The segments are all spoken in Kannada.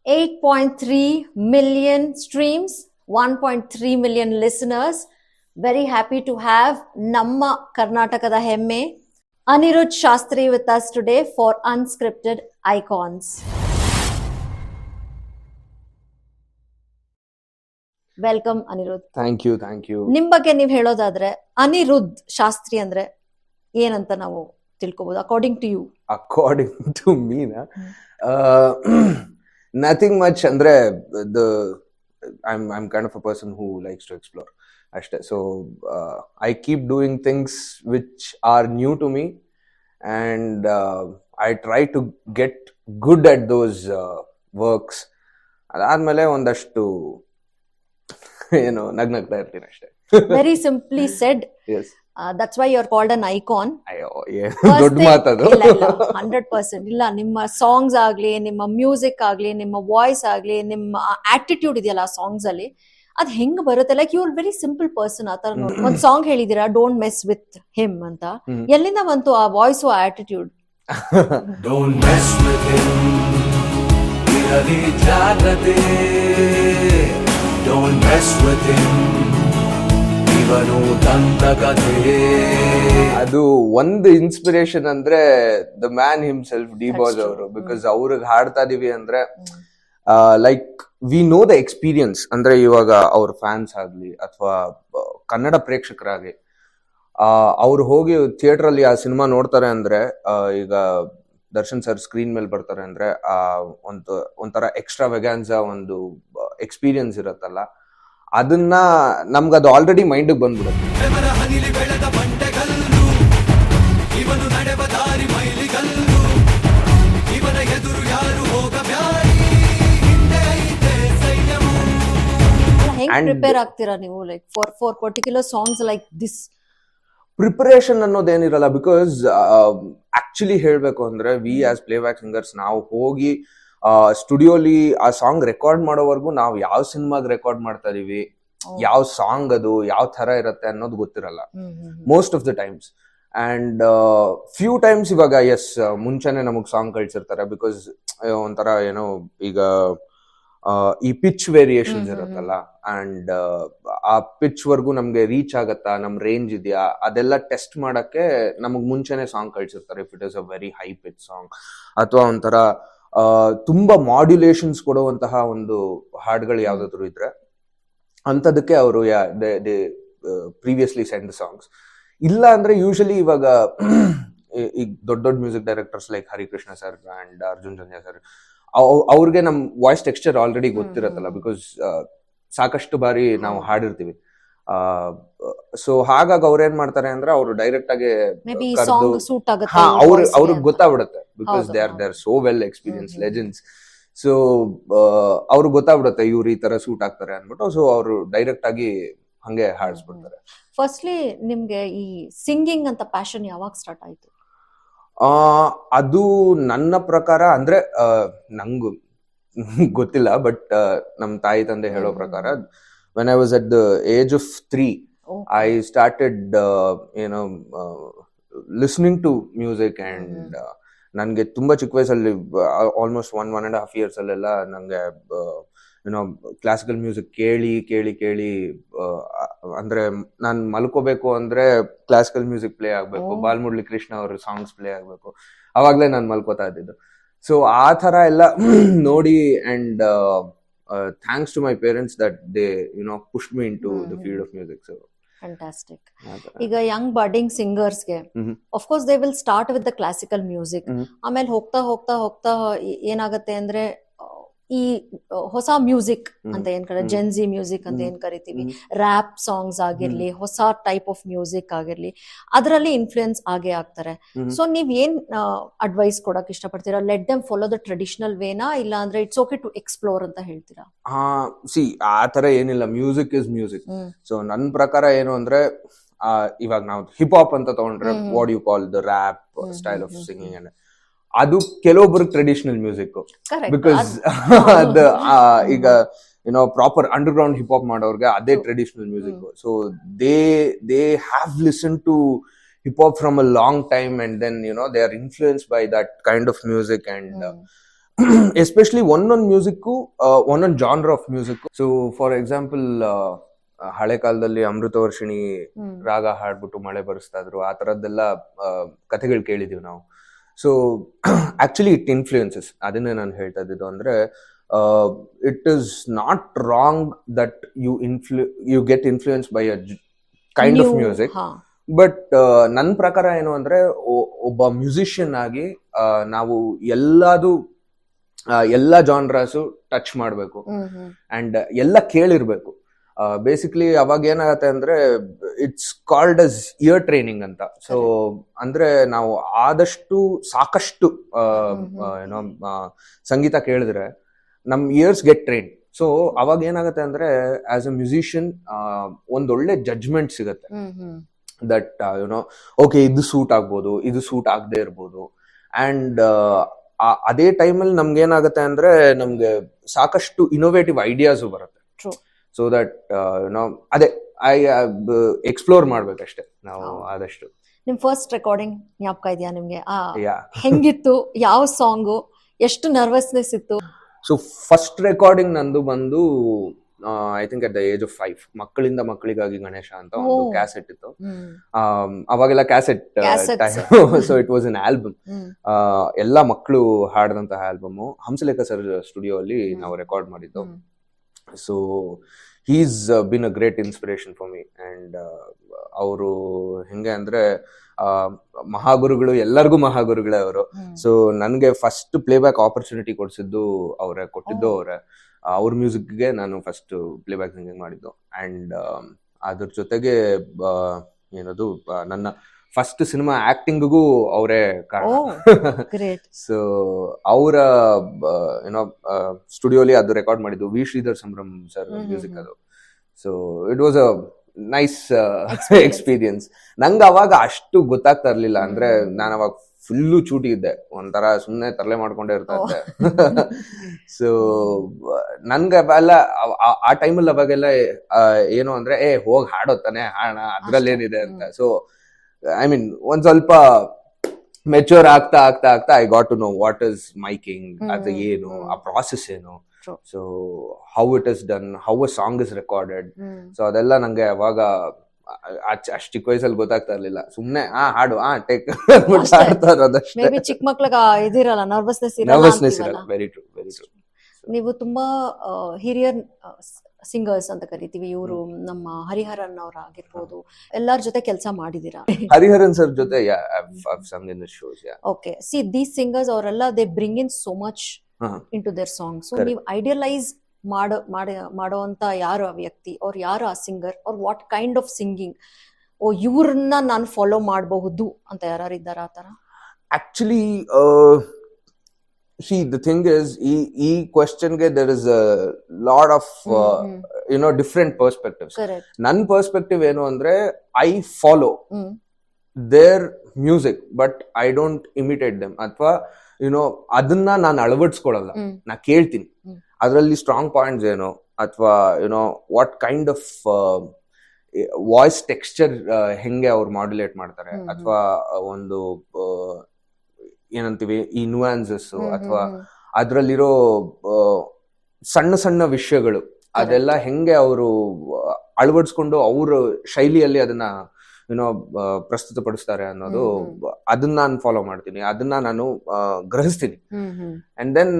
8.3 million streams, 1.3 million listeners. Very happy to have Namma Karnatakada Hemme, Anirudh Shastri with us today for Unscripted Icons. Welcome, Anirudh. Thank you. ನಿಮ್ಮ ಬಗ್ಗೆ ನೀವು ಹೇಳೋದಾದ್ರೆ ಅನಿರುದ್ಧ್ ಶಾಸ್ತ್ರಿ ಅಂದ್ರೆ ಏನಂತ ನಾವು ತಿಳ್ಕೊಬಹುದು according to you? According to me, nothing much. Andre, I'm kind of a person who likes to explore. So I keep doing things which are new to me, and I try to get good at those works. ಅದಾದ್ಮೇಲೆ ಒಂದಷ್ಟು ನಗ್ನಗ್ತಾ ಇರ್ತೀನಿ ಅಷ್ಟೇ. Very simply said. Yes. That's why you're called an icon. ದೊಡ್ಡ ಮಾತದು. 100% ಇಲ್ಲ, ನಿಮ್ಮ ಸಾಂಗ್ಸ್ ಆಗ್ಲಿ, ನಿಮ್ಮ ಮ್ಯೂಸಿಕ್ ಆಗ್ಲಿ, ನಿಮ್ಮ ವಾಯ್ಸ್ ಆಗ್ಲಿ, ನಿಮ್ಮ ಆಟಿಟ್ಯೂಡ್ ಇದೆಯಲ್ಲ ಆ ಸಾಂಗ್ಸ್ ಅಲ್ಲಿ, ಅದ್ ಹೆಂಗ್ ಬರುತ್ತೆ? Like you are very simple person. ಆತರ ನೋಡಿ ಒಂದ್ ಸಾಂಗ್ ಹೇಳಿದೀರಾ, ಡೋಂಟ್ ಮೆಸ್ ವಿತ್ ಹಿಮ್ ಅಂತ. ಎಲ್ಲಿಂದ ಬಂತು ಆ ವಾಯ್ಸ್ ಆ attitude? Don't mess with him, ಇರಲಿ ಜಾಗ್ರತೆ. Don't mess with him, ಇವನು ದಂತಕಥೆ. ಅದು ಒಂದು ಇನ್ಸ್ಪಿರೇಷನ್ ಅಂದ್ರೆ the man himself, D boss ಅವರು. ಬಿಕಾಸ್ ಅವ್ರಿಗೆ ಹಾಡ್ತಾ ಇದೀವಿ ಅಂದ್ರೆ like we know the experience. ಅಂದ್ರೆ ಇವಾಗ ಅವ್ರ ಫ್ಯಾನ್ಸ್ ಆಗ್ಲಿ ಅಥವಾ ಕನ್ನಡ ಪ್ರೇಕ್ಷಕರಾಗಿ ಅವ್ರು ಹೋಗಿ ಥಿಯೇಟರ್ ಅಲ್ಲಿ ಆ ಸಿನಿಮಾ ನೋಡ್ತಾರೆ ಅಂದ್ರೆ, ಈಗ ದರ್ಶನ್ ಸರ್ ಸ್ಕ್ರೀನ್ ಮೇಲೆ ಬರ್ತಾರೆ ಅಂದ್ರೆ ಒಂಥರ ಎಕ್ಸ್ಟ್ರಾ ವೆಗಾನ್ಸಾ ಒಂದು ಎಕ್ಸ್ಪೀರಿಯನ್ಸ್ ಇರತ್ತಲ್ಲ, ಅದನ್ನ ನಮ್ಗದು ಆಲ್ರೆಡಿ ಮೈಂಡ್ ಬಂದ್ಬಿಡುತ್ತೆ. ಹೆಂಗ್ ಪ್ರಿಪೇರ್ ಆಗ್ತೀರಾ ನೀವು like for particular songs like this? Preparation ಅನ್ನೋದೇನಿರಲ್ಲ. ಬಿಕಾಸ್ ಆಕ್ಚುಲಿ ಹೇಳ್ಬೇಕು ಅಂದ್ರೆ ವಿ ಆಸ್ ಪ್ಲೇಬ್ಯಾಕ್ ಸಿಂಗರ್ಸ್ ನಾವು ಹೋಗಿ ಸ್ಟುಡಿಯೋಲಿ ಆ ಸಾಂಗ್ ರೆಕಾರ್ಡ್ ಮಾಡೋವರೆಗೂ ನಾವು ಯಾವ ಸಿನಿಮಾಗ್ ರೆಕಾರ್ಡ್ ಮಾಡ್ತಾ ಇದೀವಿ, ಯಾವ ಸಾಂಗ್ ಅದು ಯಾವ ತರ ಇರತ್ತೆ ಅನ್ನೋದು ಗೊತ್ತಿರಲ್ಲ most of the times. And few times ಇವಾಗ ಎಸ್ ಮುಂಚೆನೆ ನಮಗ್ ಸಾಂಗ್ ಕಳ್ಸಿರ್ತಾರೆ. ಬಿಕಾಸ್ ಒಂಥರ ಈಗ ಈ ಪಿಚ್ ವೇರಿಯೇಷನ್ಸ್ ಇರುತ್ತಲ್ಲ, ಅಂಡ್ ಆ ಪಿಚ್ ವರ್ಗೂ ನಮ್ಗೆ ರೀಚ್ ಆಗತ್ತಾ, ನಮ್ ರೇಂಜ್ ಇದೆಯಾ, ಅದೆಲ್ಲ ಟೆಸ್ಟ್ ಮಾಡಕ್ಕೆ ನಮಗ್ ಮುಂಚೆನೆ ಸಾಂಗ್ ಕಳ್ಸಿರ್ತಾರೆ. If it is a very high pitch song ಅಥವಾ ಒಂಥರ ತುಂಬಾ ಮಾಡ್ಯುಲೇಷನ್ಸ್ ಕೊಡುವಂತಹ ಒಂದು ಹಾಡುಗಳು ಯಾವ್ದಾದ್ರು ಇದ್ರೆ ಅಂತದಕ್ಕೆ ಅವರು ಪ್ರೀವಿಯಸ್ಲಿ ಸೆಂಡ್ ಸಾಂಗ್ಸ್. ಇಲ್ಲ ಅಂದ್ರೆ ಯೂಶಲಿ ಇವಾಗ ಈಗ ದೊಡ್ಡ music directors like Harikrishna sir and Arjun Janya sir, ಅವ್ರಿಗೆ ನಮ್ ವಾಯ್ಸ್ ಟೆಕ್ಸ್ಚರ್ ಆಲ್ರೆಡಿ ಗೊತ್ತಿರತ್ತಲ್ಲ. ಬಿಕಾಸ್ ಸಾಕಷ್ಟು ಬಾರಿ ನಾವು ಹಾಡಿರ್ತೀವಿ. ಸೊ ಹಾಗಾಗಿ ಅವ್ರೇನ್ ಮಾಡ್ತಾರೆ ಅಂದ್ರೆ ಅವರು ಡೈರೆಕ್ಟ್ ಆಗಿ ಅವ್ರಿಗೆ ಗೊತ್ತಾಗ್ಬಿಡುತ್ತೆ. Because they are so well experience legends. So ಅವ್ರಿಗೆ ಗೊತ್ತಾಗ್ಬಿಡುತ್ತೆ ಇವ್ರು ಈ ತರ ಸೂಟ್ ಆಗ್ತಾರೆ ಅನ್ಬಿಟ್ಟು. ಸೊ ಅವರು ಡೈರೆಕ್ಟ್ ಆಗಿ ಹಂಗೆ ಹಾಡಿಸ್ಬಿಡ್ತಾರೆ. ಫಸ್ಟ್ಲಿ ನಿಮ್ಗೆ ಈ ಸಿಂಗಿಂಗ್ ಅಂತ ಪ್ಯಾಷನ್ ಯಾವಾಗ ಸ್ಟಾರ್ಟ್ ಆಯ್ತು? ಅದು ನನ್ನ ಪ್ರಕಾರ ಅಂದ್ರೆ ನಂಗೂ ಗೊತ್ತಿಲ್ಲ, ಬಟ್ ನಮ್ ತಾಯಿ ತಂದೆ ಹೇಳೋ ಪ್ರಕಾರ when I was at the age of 3, I started listening to music, and ನನ್ಗೆ ತುಂಬಾ ಚಿಕ್ಕ ವಯಸ್ಸಲ್ಲಿ ಆಲ್ಮೋಸ್ಟ್ 1.5 years ಅಲ್ಲೆಲ್ಲ ನಂಗೆ ಕ್ಲಾಸಿಕಲ್ ಮ್ಯೂಸಿಕ್ ಕೇಳಿ ಅಂದ್ರೆ ನಾನ್ ಮಲ್ಕೋಬೇಕು ಅಂದ್ರೆ ಕ್ಲಾಸಿಕಲ್ ಮ್ಯೂಸಿಕ್ ಪ್ಲೇ ಆಗ್ಬೇಕು, ಬಾಲ್ಮುರಳಿ ಕೃಷ್ಣ ಅವ್ರ ಸಾಂಗ್ಸ್ ಪ್ಲೇ ಆಗ್ಬೇಕು, ಅವಾಗ್ಲೇ ನಾನ್ ಮಲ್ಕೋತಾ ಇದ್ದಿದ್ದು. ಸೊ ಆ ತರ ಎಲ್ಲ ನೋಡಿ, and thanks to my parents that they pushed me into the field of music. So fantastic. ಈಗ ಯಂಗ್ ಬಡ್ಡಿಂಗ್ ಸಿಂಗರ್ಸ್ ಗೆ of course they will start with the classical music. ಆಮೇಲೆ ಹೋಗ್ತಾ ಏನಾಗತ್ತೆ ಅಂದ್ರೆ ಈ ಹೊಸ ಮ್ಯೂಸಿಕ್ ಅಂತ ಏನ್ ಜೆನ್ಜಿ ಮ್ಯೂಸಿಕ್ ಅಂತ ಏನ್ ಕರಿತೀವಿ, ರ್ಯಾಪ್ ಸಾಂಗ್ಸ್ ಆಗಿರ್ಲಿ, ಹೊಸ ಟೈಪ್ ಆಫ್ ಮ್ಯೂಸಿಕ್ ಆಗಿರ್ಲಿ, ಅದರಲ್ಲಿ ಇನ್ಫ್ಲೂಯೆನ್ಸ್ ಆಗೇ ಆಗ್ತಾರೆ. ಸೊ ನೀವ್ ಏನ್ ಅಡ್ವೈಸ್ ಕೊಡಕ್ ಇಷ್ಟಪಡ್ತೀರಾ? Let them follow the traditional ವೇನಾ, ಇಲ್ಲ ಅಂದ್ರೆ ಇಟ್ಸ್ ಓಕೆ ಟು ಎಕ್ಸ್ಪ್ಲೋರ್ ಅಂತ ಹೇಳ್ತೀರಾ? ಆ ತರ ಏನಿಲ್ಲ, ಮ್ಯೂಸಿಕ್ ಇಸ್ ಮ್ಯೂಸಿಕ್. ಸೊ ನನ್ ಪ್ರಕಾರ ಏನು ಅಂದ್ರೆ, ಇವಾಗ ನಾವು ಹಿಪ್ ಹಾಪ್ ಅಂತ ತಗೊಂಡ್ರೆ what you call the rap style of singing, and ಅದು ಕೆಲವೊಬ್ರು ಟ್ರೆಡಿಷನಲ್ ಮ್ಯೂಸಿಕ್. ಬಿಕಾಸ್ ಈಗ proper underground hip hop ಮಾಡೋರ್ಗೆ ಅದೇ traditional music. So they have listen to hip hop from a long time, and then they are influenced by that kind of music, and especially ಒಂದೊಂದು ಮ್ಯೂಸಿಕ್ಕು ಒಂದೊಂದು genre of music. So for example ಹಳೆ ಕಾಲದಲ್ಲಿ ಅಮೃತವರ್ಷಿಣಿ ರಾಗ ಹಾಡ್ಬಿಟ್ಟು ಮಳೆ ಬರೆಸ್ತಾ ಇದ್ರು, ಆ ತರದ್ದೆಲ್ಲ ಕಥೆಗಳು ಕೇಳಿದೀವಿ ನಾವು. ಸೊ ಆಕ್ಚುಲಿ ಇಟ್ ಇನ್ಫ್ಲೂಯೆನ್ಸಸ್, ಅದನ್ನೇ ನಾನು ಹೇಳ್ತಾ ಇದ್ದಿದ್ದು. ಅಂದ್ರೆ it is not wrong that you get influence by a kind of music. But ನನ್ನ ಪ್ರಕಾರ ಏನು ಅಂದ್ರೆ, ಒಬ್ಬ ಮ್ಯೂಸಿಷಿಯನ್ ಆಗಿ ನಾವು ಎಲ್ಲ ಜಾನ್ರಾಸು ಟಚ್ ಮಾಡ್ಬೇಕು ಅಂಡ್ ಎಲ್ಲ ಕೇಳಿರ್ಬೇಕು. ಬೇಸಿಕ್ಲಿ ಅವಾಗ ಏನಾಗತ್ತೆ ಅಂದ್ರೆ, it's called as year training ಅಂತ. ಸೊ ಅಂದ್ರೆ ನಾವು ಆದಷ್ಟು ಸಾಕಷ್ಟು ಏನೋ ಸಂಗೀತ ಕೇಳಿದ್ರೆ ನಮ್ ಇಯರ್ಸ್ ಗೆಟ್ ಟ್ರೈನ್. ಸೊ ಅವಾಗ ಏನಾಗತ್ತೆ ಅಂದ್ರೆ, ಆಸ್ ಅ ಮ್ಯೂಸಿಷಿಯನ್ ಒಂದೊಳ್ಳೆ ಜಡ್ಜ್ಮೆಂಟ್ ಸಿಗತ್ತೆ. ದಟ್ ಯುನೋ ಓಕೆ, ಇದು ಸೂಟ್ ಆಗ್ಬೋದು, ಇದು ಸೂಟ್ ಆಗದೆ ಇರ್ಬೋದು. ಅಂಡ್ ಅದೇ ಟೈಮಲ್ಲಿ ನಮ್ಗೆ ಏನಾಗುತ್ತೆ ಅಂದ್ರೆ, ನಮ್ಗೆ ಸಾಕಷ್ಟು ಇನೋವೇಟಿವ್ ಐಡಿಯಾಸು ಬರುತ್ತೆ. ಸೊ ದಟ್ ಅದೇ ಎಕ್ಸ್ಪ್ಲೋರ್ ಮಾಡ್ಬೇಕಷ್ಟೇ ನಾವು ಆದಷ್ಟು. ನಿಮ್ ಫಸ್ಟ್ ರೆಕಾರ್ಡಿಂಗ್ ಜ್ಞಾಪಕ ಇದೆಯಾ ನಿಮ್ಗೆ? ಹೆಂಗಿತ್ತು? ಯಾವ ಸಾಂಗು? ಎಷ್ಟು ನರ್ವಸ್ನೆಸ್ ಇತ್ತು? ಸೊ ಫಸ್ಟ್ ರೆಕಾರ್ಡಿಂಗ್ ನಂದು ಬಂದು I think at the age of 5. ಮಕ್ಕಳಿಂದ ಮಕ್ಕಳಿಗಾಗಿ ಗಣೇಶ ಅಂತ ಒಂದು ಕ್ಯಾಸೆಟ್ ಇತ್ತು. ಅವಾಗೆಲ್ಲ cassette time. So it was an album. ಎಲ್ಲ ಮಕ್ಕಳು ಹಾಡಿದಂತಹ ಆಲ್ಬಮ್ ಹಂಸಲೇಖ ಸರ್ ಸ್ಟುಡಿಯೋ ಅಲ್ಲಿ ನಾವು ರೆಕಾರ್ಡ್ ಮಾಡಿದ್ದು. So he's been a great inspiration for me. And ಅವರು ಹೆಂಗೆ ಅಂದ್ರೆ, ಮಹಾಗುರುಗಳು, ಎಲ್ಲರಿಗೂ ಮಹಾಗುರುಗಳೇ ಅವರು. ಸೊ ನನ್ಗೆ ಫಸ್ಟ್ ಪ್ಲೇಬ್ಯಾಕ್ ಆಪರ್ಚುನಿಟಿ ಕೊಟ್ಟಿದ್ದು ಅವರೇ. ಅವ್ರ ಮ್ಯೂಸಿಕ್ಗೆ ನಾನು ಫಸ್ಟ್ ಪ್ಲೇಬ್ಯಾಕ್ ಸಿಂಗಿಂಗ್ ಮಾಡಿದ್ದು. ಅಂಡ್ ಅದ್ರ ಜೊತೆಗೆ ಏನದು, ನನ್ನ ಫಸ್ಟ್ ಸಿನಿಮಾ ಆಕ್ಟಿಂಗ್ಗೂ ಅವರೇ ಕಾರಣ. ಸೊ ಅವರ ಏನೋ ಸ್ಟುಡಿಯೋಲಿ ಅದು ರೆಕಾರ್ಡ್ ಮಾಡಿದ್ದು, V Sridhar Sambhram sir music ಅದು. So it was a nice experience. ನಂಗೆ ಅವಾಗ ಅಷ್ಟು ಗೊತ್ತಾಗ್ತಾ ಇರ್ಲಿಲ್ಲ. ಅಂದ್ರೆ ನಾನು ಅವಾಗ ಫುಲ್ಲು ಚೂಟಿ ಇದ್ದೆ, ಒಂಥರ ಸುಮ್ಮನೆ ತರಲೆ ಮಾಡ್ಕೊಂಡೇ ಇರ್ತಾ ಇದ್ದೆ. ಸೊ ನನ್ಗೆ ಅವೆಲ್ಲ ಆ ಟೈಮಲ್ಲಿ ಅವಾಗೆಲ್ಲ ಏನು ಅಂದ್ರೆ, ಹೋಗಿ ಹಾಡೋತಾನೆ ಹಾಡ, ಅದ್ರಲ್ಲೇನಿದೆ ಅಂತ. ಸೊ ಐ ಮೀನ್ ಒಂದ್ ಸ್ವಲ್ಪ ಮೆಚೂರ್ ಆಗ್ತಾ ಆಗ್ತಾ ಆಗ್ತಾ I got to know what is miking, ಅದು ಏನು, ಆ ಪ್ರಾಸೆಸ್ ಏನು, so how it is done, how a song is recorded. So ಅದೆಲ್ಲ ನಂಗೆ ಅವಾಗ ಅಷ್ಟು ಚಿಕ್ಕ ವಯಸ್ಸಲ್ಲಿ ಗೊತ್ತಾಗ್ತಾ ಇರ್ಲಿಲ್ಲ. ಸುಮ್ನೆ ಹಾಡು ಟೇಕ್ ಹಾಡ್ತಾ ಇರೋದಷ್ಟೇ. ಚಿಕ್ಕ ಮಕ್ಳಿಗೆ ಇದಿರಲ್ಲ, ನರ್ವಸ್ನೆಸ್ ಇರಲ್ಲ. Very true, very true. ನೀವು ತುಂಬಾ ಹಿರಿಯರ್ ಸಿಂಗರ್ಸ್ ಅಂತ ಕರಿತೀವಿ, ಇವರು ನಮ್ಮ ಹರಿಹರನ್ ಅವರಾಗಿರ್ಬೋದು, ಎಲ್ಲರ ಜೊತೆ ಕೆಲಸ ಮಾಡಿದೀರಾ? ಹರಿಹರನ್ ಸರ್ ಜೊತೆ sung in the shows. Okay, see these singers ಅವರೆಲ್ಲ they bring in so much into their songs. So ನೀವು ಐಡಿಯಲೈಸ್ ಮಾಡೋಂತ ಯಾರು ಆ ವ್ಯಕ್ತಿ, ಅವ್ರು ಯಾರು ಆ ಸಿಂಗರ್, ಅವ್ರ ವಾಟ್ ಕೈಂಡ್ ಆಫ್ ಸಿಂಗಿಂಗ್, ಇವ್ರನ್ನ ನಾನು ಫಾಲೋ ಮಾಡಬಹುದು ಅಂತ ಯಾರು ಇದ್ದಾರ ಆ ತರ? Actually see, the thing is, e question ge there is a lot of different perspectives. Correct. Nan perspective enu andre, I follow their music but I don't imitate them. Athwa adanna ನಾನು ಅಳವಡಿಸ್ಕೊಳ್ಳಲ್ಲ, ನಾ ಕೇಳ್ತೀನಿ ಅದರಲ್ಲಿ ಸ್ಟ್ರಾಂಗ್ ಪಾಯಿಂಟ್ಸ್ ಏನು, ಅಥವಾ what kind of voice texture ಹೆಂಗೆ ಅವ್ರು ಮಾಡ್ಯುಲೇಟ್ ಮಾಡ್ತಾರೆ, ಅಥವಾ ಒಂದು ಏನಂತೀವಿ ಈ ನ್ಯೂಯಾನ್ಸಸ್, ಅಥವಾ ಅದ್ರಲ್ಲಿರೋ ಸಣ್ಣ ಸಣ್ಣ ವಿಷಯಗಳು, ಅದೆಲ್ಲ ಹೆಂಗೆ ಅವರು ಅಳವಡಿಸ್ಕೊಂಡು ಅವ್ರ ಶೈಲಿಯಲ್ಲಿ ಅದನ್ನ ಪ್ರಸ್ತುತಪಡಿಸ್ತಾರೆ ಅನ್ನೋದು, ಅದನ್ನ ನಾನು ಫಾಲೋ ಮಾಡ್ತೀನಿ, ಅದನ್ನ ನಾನು ಗ್ರಹಿಸ್ತೀನಿ. ಅಂಡ್ ದೆನ್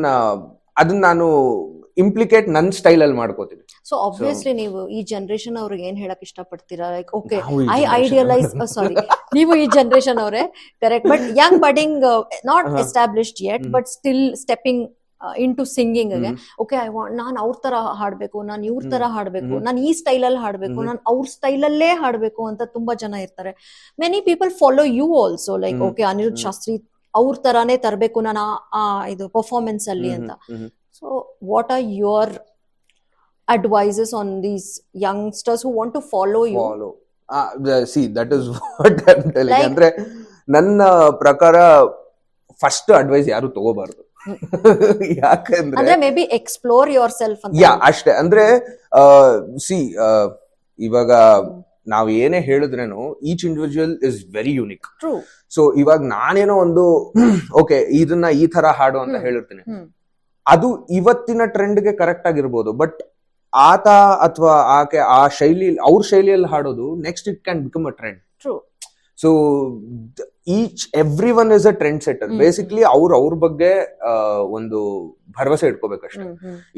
ಅದನ್ನ ನಾನು ಇಂಪ್ಲಿಕೇಟ್ ನನ್ನ ಸ್ಟೈಲ್ ಅಲ್ಲಿ ಮಾಡ್ಕೋತೀನಿ. ಸೊ ಆಬ್ವಿಯಸ್ಲಿ ನೀವು ಈ ಜನರೇಷನ್ ಅವ್ರಿಗೆ ಏನ್ ಹೇಳಕ್ ಇಷ್ಟಪಡ್ತೀರಾ? Like okay, I idealise, sorry ನೀವು ಈ ಜನರೇಷನ್ ಅವರೇ, correct, but young budding, not established yet but still stepping into singing ಗೆ, ಓಕೆ ಐ ವಾಂಟ್, ನಾನು ಅವ್ರ ತರ ಹಾಡ್ಬೇಕು, ನಾನು ಇವ್ರ ತರ ಹಾಡ್ಬೇಕು, ನಾನು ಈ ಸ್ಟೈಲ್ ಅಲ್ಲಿ ಹಾಡ್ಬೇಕು, ನಾನು ಅವ್ರ ಸ್ಟೈಲ್ ಅಲ್ಲೇ ಹಾಡ್ಬೇಕು ಅಂತ ತುಂಬಾ ಜನ ಇರ್ತಾರೆ. Many people follow you also, like okay Anirudh Shastri ಅವ್ರ ತರಾನೇ ತರಬೇಕು ನಾನು ಇದು ಪರ್ಫಾರ್ಮೆನ್ಸ್ ಅಲ್ಲಿ ಅಂತ. So what are your advices on these youngsters who want to follow you? See, that is what I'm telling. ಅಂದ್ರೆ ನನ್ನ ಪ್ರಕಾರ ಫಸ್ಟ್ ಅಡ್ವೈಸ್ ಯಾರು ತಗೋಬಾರ್ದು. ಯಾಕಂದ್ರೆ maybe explore yourself ಅಂತ. ಅಷ್ಟೇ. ಅಂದ್ರೆ ಸಿ, ಇವಾಗ ನಾವ್ ಏನೇ ಹೇಳಿದ್ರೇನು, each individual is very unique. So ಇವಾಗ ನಾನೇನೋ ಒಂದು ಓಕೆ ಇದನ್ನ ಈ ತರ ಹಾಡು ಅಂತ ಹೇಳಿರ್ತೀನಿ, ಅದು ಇವತ್ತಿನ ಟ್ರೆಂಡ್ಗೆ ಕರೆಕ್ಟ್ ಆಗಿರ್ಬೋದು, ಬಟ್ ಆತ ಅಥವಾ ಆಕೆ ಆ ಶೈಲಿ ಅವ್ರ ಶೈಲಿಯಲ್ಲಿ ಹಾಡೋದು next it can become a trend. True. So every one is a trend centre. Basically ಅವ್ರ ಬಗ್ಗೆ ಒಂದು ಭರವಸೆ ಇಟ್ಕೋಬೇಕಷ್ಟೇ.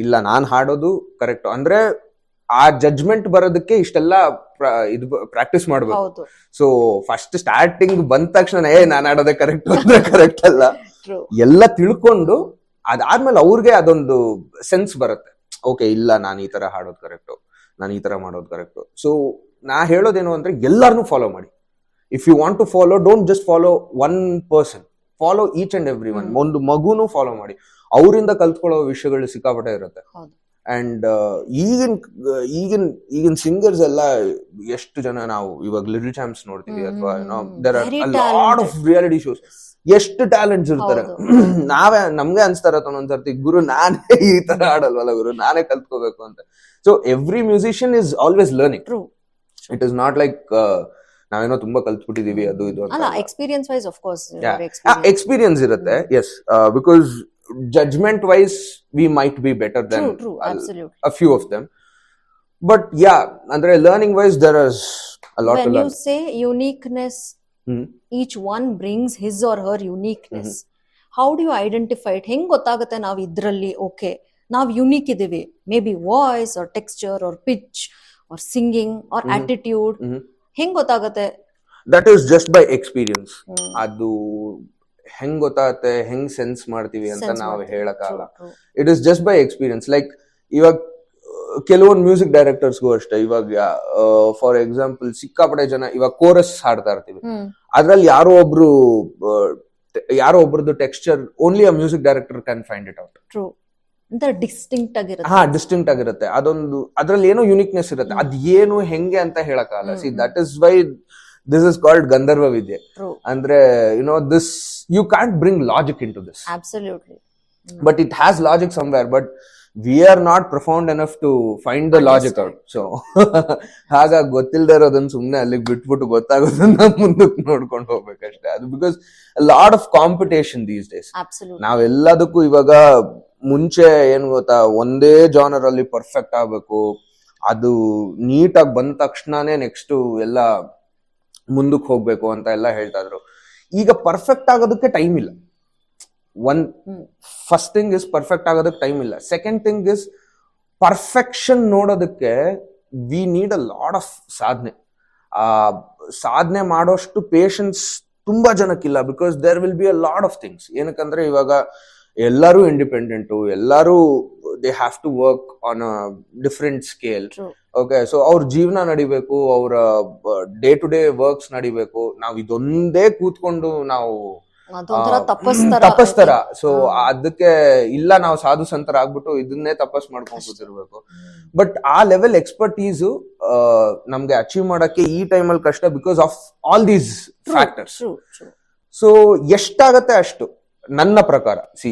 ಇಲ್ಲ ನಾನ್ ಹಾಡೋದು ಕರೆಕ್ಟ್ ಅಂದ್ರೆ ಆ ಜಡ್ಜ್ಮೆಂಟ್ ಬರೋದಕ್ಕೆ ಇಷ್ಟೆಲ್ಲ ಇದು ಪ್ರಾಕ್ಟೀಸ್ ಮಾಡ್ಬೇಕು. ಸೊ ಫಸ್ಟ್ ಸ್ಟಾರ್ಟಿಂಗ್ ಬಂದ ತಕ್ಷಣ ನಾನ್ ಆಡೋದೇ ಕರೆಕ್ಟ್ ಅಂದ್ರೆ ಕರೆಕ್ಟ್ ಅಲ್ಲ, ಎಲ್ಲ ತಿಳ್ಕೊಂಡು ಅದಾದ್ಮೇಲೆ ಅವ್ರಿಗೆ ಅದೊಂದು ಸೆನ್ಸ್ ಬರುತ್ತೆ. ಓಕೆ, ಇಲ್ಲ ನಾನು ಈ ತರ ಹಾಡೋದು ಕರೆಕ್ಟು, ನಾನು ಈ ತರ ಮಾಡೋದು ಕರೆಕ್ಟು. ಸೊ ನಾ ಹೇಳೋದೇನು ಅಂದ್ರೆ ಎಲ್ಲಾರನ್ನೂ ಫಾಲೋ ಮಾಡಿ. If you want to follow, don't just follow one person, follow each and every one. ಒಂದು ಮಗುನು ಫಾಲೋ ಮಾಡಿ, ಅವರಿಂದ ಕಲ್ತ್ಕೊಳ್ಳೋ ವಿಷಯಗಳು ಸಿಕ್ಕಾಪಟ್ಟೆ ಇರುತ್ತೆ. ಅಂಡ್ ಈಗಿನ ಸಿಂಗರ್ಸ್ ಎಲ್ಲ ಎಷ್ಟು ಜನ ನಾವು ಇವಾಗ ಲಿಟಲ್ ಚಾಂಪ್ಸ್ ನೋಡ್ತೀವಿ, ಅಥವಾ there are a lot of reality shows, ಎಷ್ಟು ಟ್ಯಾಲೆಂಟ್ಸ್ ಇರ್ತಾರೆ. ನಮ್ಗೆ ಅನ್ಸ್ತಾರ ಒಂದೊಂದ್ಸರ್ತಿ, ಗುರು ನಾನೇ ಈ ತರ ಆಡಲ್ವಲ್ಲ ಗುರು, ನಾನೇ ಕಲ್ತ್ಕೋಬೇಕು ಅಂತ. So every musician is always learning. It is not like ನಾವೇನೋ ತುಂಬಾ ಕಲ್ತ್ಬಿಟ್ಟಿದೀವಿ ಅದು ಇದು ಅಂತ. Experience wise of course experience ಇರುತ್ತೆ, yes, because judgment wise we might be better than a few of them, but yeah, andre learning wise there is a lot to learn. When you say uniqueness, each one brings his or her uniqueness. How do you identify it? Heng gottagutte nav idralli okay nav unique idive, maybe voice or texture or pitch or singing or attitude. Heng gottagutte? That is just by experience. Adu ಹೆಂಗ್ ಗೊತ್ತಾಗುತ್ತೆ, ಹೆಂಗ್ ಸೆನ್ಸ್ ಮಾಡ್ತೀವಿ ಅಂತ ನಾವು ಹೇಳಕ್ಕಾಗಲ್ಲ. It is just by experience. Like ಇವಾಗ ಕೆಲವೊಂದು ಮ್ಯೂಸಿಕ್ ಡೈರೆಕ್ಟರ್ಸ್ಗೂ ಅಷ್ಟೇ, ಇವಾಗ ಫಾರ್ ಎಕ್ಸಾಂಪಲ್ ಸಿಕ್ಕಾಪಟ್ಟೆ ಜನ ಇವಾಗ ಕೋರಸ್ ಹಾಡ್ತಾ ಇರ್ತೀವಿ, ಅದ್ರಲ್ಲಿ ಯಾರೋ ಒಬ್ರದ್ದು texture only a music director can find it out. Distinct ಆಗಿರುತ್ತೆ. ಡಿಸ್ಟಿಂಕ್ಟ್ ಆಗಿರುತ್ತೆ. ಅದೊಂದು ಅದ್ರಲ್ಲಿ ಏನೋ ಯುನಿಕ್ನೆಸ್ ಇರುತ್ತೆ, ಅದ್ ಏನು ಹೆಂಗೆ ಅಂತ ಹೇಳಕ್ಕಾಗಲ್ಲ. See that is why this is called Gandharva Vidya. Andre, this, you can't bring logic into this. Absolutely. But it has logic somewhere, but we are not profound enough to find the logic out. So haga gottillde irodun sumne allige bitbiಟ್ಟು ಗೊತ್ತಾಗೋದನ್ನ ಮುಂದಕ್ಕೆ ನೋಡ್ಕೊಂಡು ಹೋಗ್ಬೇಕಷ್ಟೇ. ಅದು because a lot of competition these days. Absolutely. ನಾವೆಲ್ಲದಕ್ಕೂ ಇವಾಗ ಮುಂಚೆ ಏನ್ ಗೊತ್ತಾ, ಒಂದೇ ಜಾನರ್ ಅಲ್ಲಿ ಪರ್ಫೆಕ್ಟ್ ಆಗ್ಬೇಕು, ಅದು ನೀಟಾಗಿ ಬಂದ ತಕ್ಷಣನೇ ನೆಕ್ಸ್ಟ್ ಎಲ್ಲ ಮುಂದಕ್ಕೆ ಹೋಗ್ಬೇಕು ಅಂತ ಎಲ್ಲ ಹೇಳ್ತಾ ಇದ್ರು. ಈಗ ಪರ್ಫೆಕ್ಟ್ ಆಗೋದಕ್ಕೆ ಟೈಮ್ ಇಲ್ಲ. ಫಸ್ಟ್ ಥಿಂಗ್ ಇಸ್ ಪರ್ಫೆಕ್ಟ್ ಆಗೋದಕ್ಕೆ ಟೈಮ್ ಇಲ್ಲ. ಸೆಕೆಂಡ್ ಥಿಂಗ್ ಇಸ್ ಪರ್ಫೆಕ್ಷನ್ ನೋಡೋದಕ್ಕೆ we need a lot of ಸಾಧನೆ. ಸಾಧನೆ ಮಾಡೋಷ್ಟು ಪೇಷನ್ಸ್ ತುಂಬಾ ಜನಕ್ಕಿಲ್ಲ, because there will be a lot of things. ಏನಕ್ಕಂದ್ರೆ ಇವಾಗ ಎಲ್ಲರೂ ಇಂಡಿಪೆಂಡೆಂಟು, ಎಲ್ಲರೂ they have to work on a different scale. Okay, so ಅವ್ರ ಜೀವನ ನಡಿಬೇಕು, ಅವರ ಡೇ ಟು ಡೇ ವರ್ಕ್ಸ್ ನಡಿಬೇಕು. ನಾವ್ ಇದೊಂದೇ ಕೂತ್ಕೊಂಡು ನಾವು ತಪಸ್ತರ. ಸೊ ಅದಕ್ಕೆ ಇಲ್ಲ ನಾವು ಸಾಧು ಸಂತರ ಆಗ್ಬಿಟ್ಟು ಇದನ್ನೇ ತಪಸ್ ಮಾಡ್ಕೊಂಡು ಕೂತಿರ್ಬೇಕು. ಬಟ್ ಆ ಲೆವೆಲ್ ಎಕ್ಸ್ಪರ್ಟೀಸು ನಮ್ಗೆ ಅಚೀವ್ ಮಾಡಕ್ಕೆ ಈ ಟೈಮಲ್ಲಿ ಕಷ್ಟ, because of all these factors. So ಎಷ್ಟಾಗತ್ತೆ ಅಷ್ಟು, ನನ್ನ ಪ್ರಕಾರ, C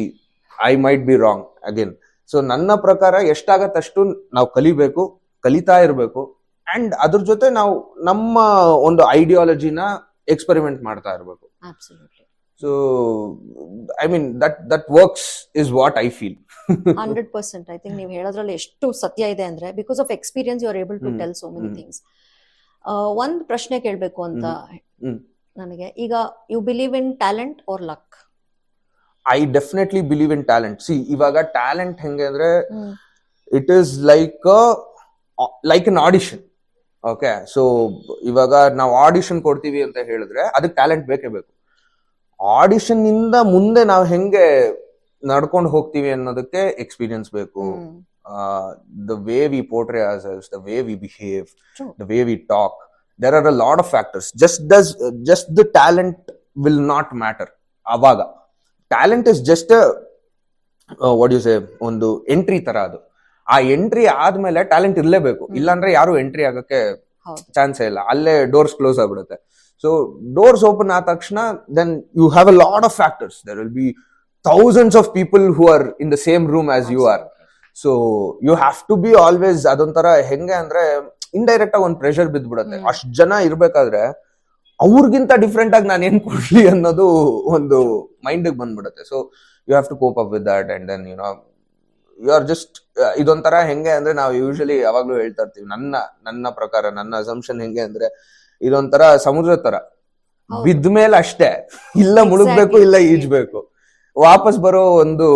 I might be wrong again. So ನನ್ನ ಪ್ರಕಾರ ಎಷ್ಟಾಗತ್ತಷ್ಟು ನಾವು ಕಲಿಬೇಕು, ಕಲಿತಾ ಇರ್ಬೇಕು. ಅಂಡ್ ಅದ್ರ ಜೊತೆ ನಾವು ನಮ್ಮ ಒಂದು ಐಡಿಯಾಲಜಿನ ಎಕ್ಸ್ಪೆರಿಮೆಂಟ್ ಮಾಡ್ತಾ ಇರ್ಬೇಕು. So I mean that works is what I feel. 100%. I think ನೀವು ಹೇಳೋದ್ರಲ್ಲಿ ಎಷ್ಟು ಸತ್ಯ ಇದೆ ಅಂದ್ರೆ, because of experience you are able to tell so many things. ಒಂದ್ ಪ್ರಶ್ನೆ ಕೇಳ್ಬೇಕು ಅಂತ ನನಗೆ, ಈಗ you believe in talent or luck? I definitely believe in talent. See ಇವಾಗ ಟ್ಯಾಲೆಂಟ್ ಹೆಂಗೆ ಅಂದ್ರೆ, it is like an audition. Okay, so ಇವಾಗ ನಾವು ಆಡಿಷನ್ ಕೊಡ್ತೀವಿ ಅಂತ ಹೇಳಿದ್ರೆ ಅದಕ್ಕೆ ಟ್ಯಾಲೆಂಟ್ ಬೇಕೇ ಬೇಕು. ಆಡಿಷನ್ ಇಂದ ಮುಂದೆ ನಾವು ಹೆಂಗೆ ನಡ್ಕೊಂಡು ಹೋಗ್ತೀವಿ ಅನ್ನೋದಕ್ಕೆ ಎಕ್ಸ್ಪೀರಿಯನ್ಸ್ ಬೇಕು. The way we portray ourselves, the way we behave, the way we talk, there are a lot of factors. Just the talent will not matter. ಅವಾಗ talent is just what you say, ಒಂದು ಎಂಟ್ರಿ ತರ. ಅದು ಆ ಎಂಟ್ರಿ ಆದ್ಮೇಲೆ ಟ್ಯಾಲೆಂಟ್ ಇರ್ಲೇಬೇಕು, ಇಲ್ಲಾಂದ್ರೆ ಯಾರು ಎಂಟ್ರಿ ಆಗಕ್ಕೆ ಚಾನ್ಸೇ ಇಲ್ಲ. ಅಲ್ಲೇ ಡೋರ್ಸ್ ಕ್ಲೋಸ್ ಆಗ್ಬಿಡುತ್ತೆ. ಸೊ ಡೋರ್ಸ್ ಓಪನ್ ಆದ ತಕ್ಷಣ then you have a lot of factors. There will be thousands of people who are in the same room as you are. So you have to be always, ಅದೊಂಥರ ಹೆಂಗೆ ಅಂದ್ರೆ ಇಂಡೈರೆಕ್ಟ್ ಆಗಿ ಒಂದು ಪ್ರೆಷರ್ ಬಿದ್ದ್ಬಿಡುತ್ತೆ. ಅಷ್ಟ್ ಜನ ಇರ್ಬೇಕಾದ್ರೆ ಅವ್ರಿಗಿಂತ ಡಿಫ್ರೆಂಟ್ ಆಗಿ ನಾನು ಏನ್ ಕೊಡ್ಲಿ ಅನ್ನೋದು ಒಂದು ಮೈಂಡ್ ಬಂದ್ಬಿಡುತ್ತೆ. So you have to cope up with that. And then you are just ಇದೊಂಥರ ಹೆಂಗೆ ಅಂದ್ರೆ ನಾವು ಯೂಶಲಿ ಯಾವಾಗ್ಲೂ ಹೇಳ್ತಾ ಇರ್ತೀವಿ, ನನ್ನ ಪ್ರಕಾರ ನನ್ನ ಅಸಂಪ್ಷನ್ ಹೆಂಗೆ ಅಂದ್ರೆ ಇದೊಂಥರ ಸಮುದ್ರ ತರ, ಬಿದ್ಮೇಲೆ ಅಷ್ಟೇ, ಇಲ್ಲ ಮುಳುಗ್ಬೇಕು ಇಲ್ಲ ಈಜ್ಬೇಕು, ವಾಪಸ್ ಬರೋ ಒಂದು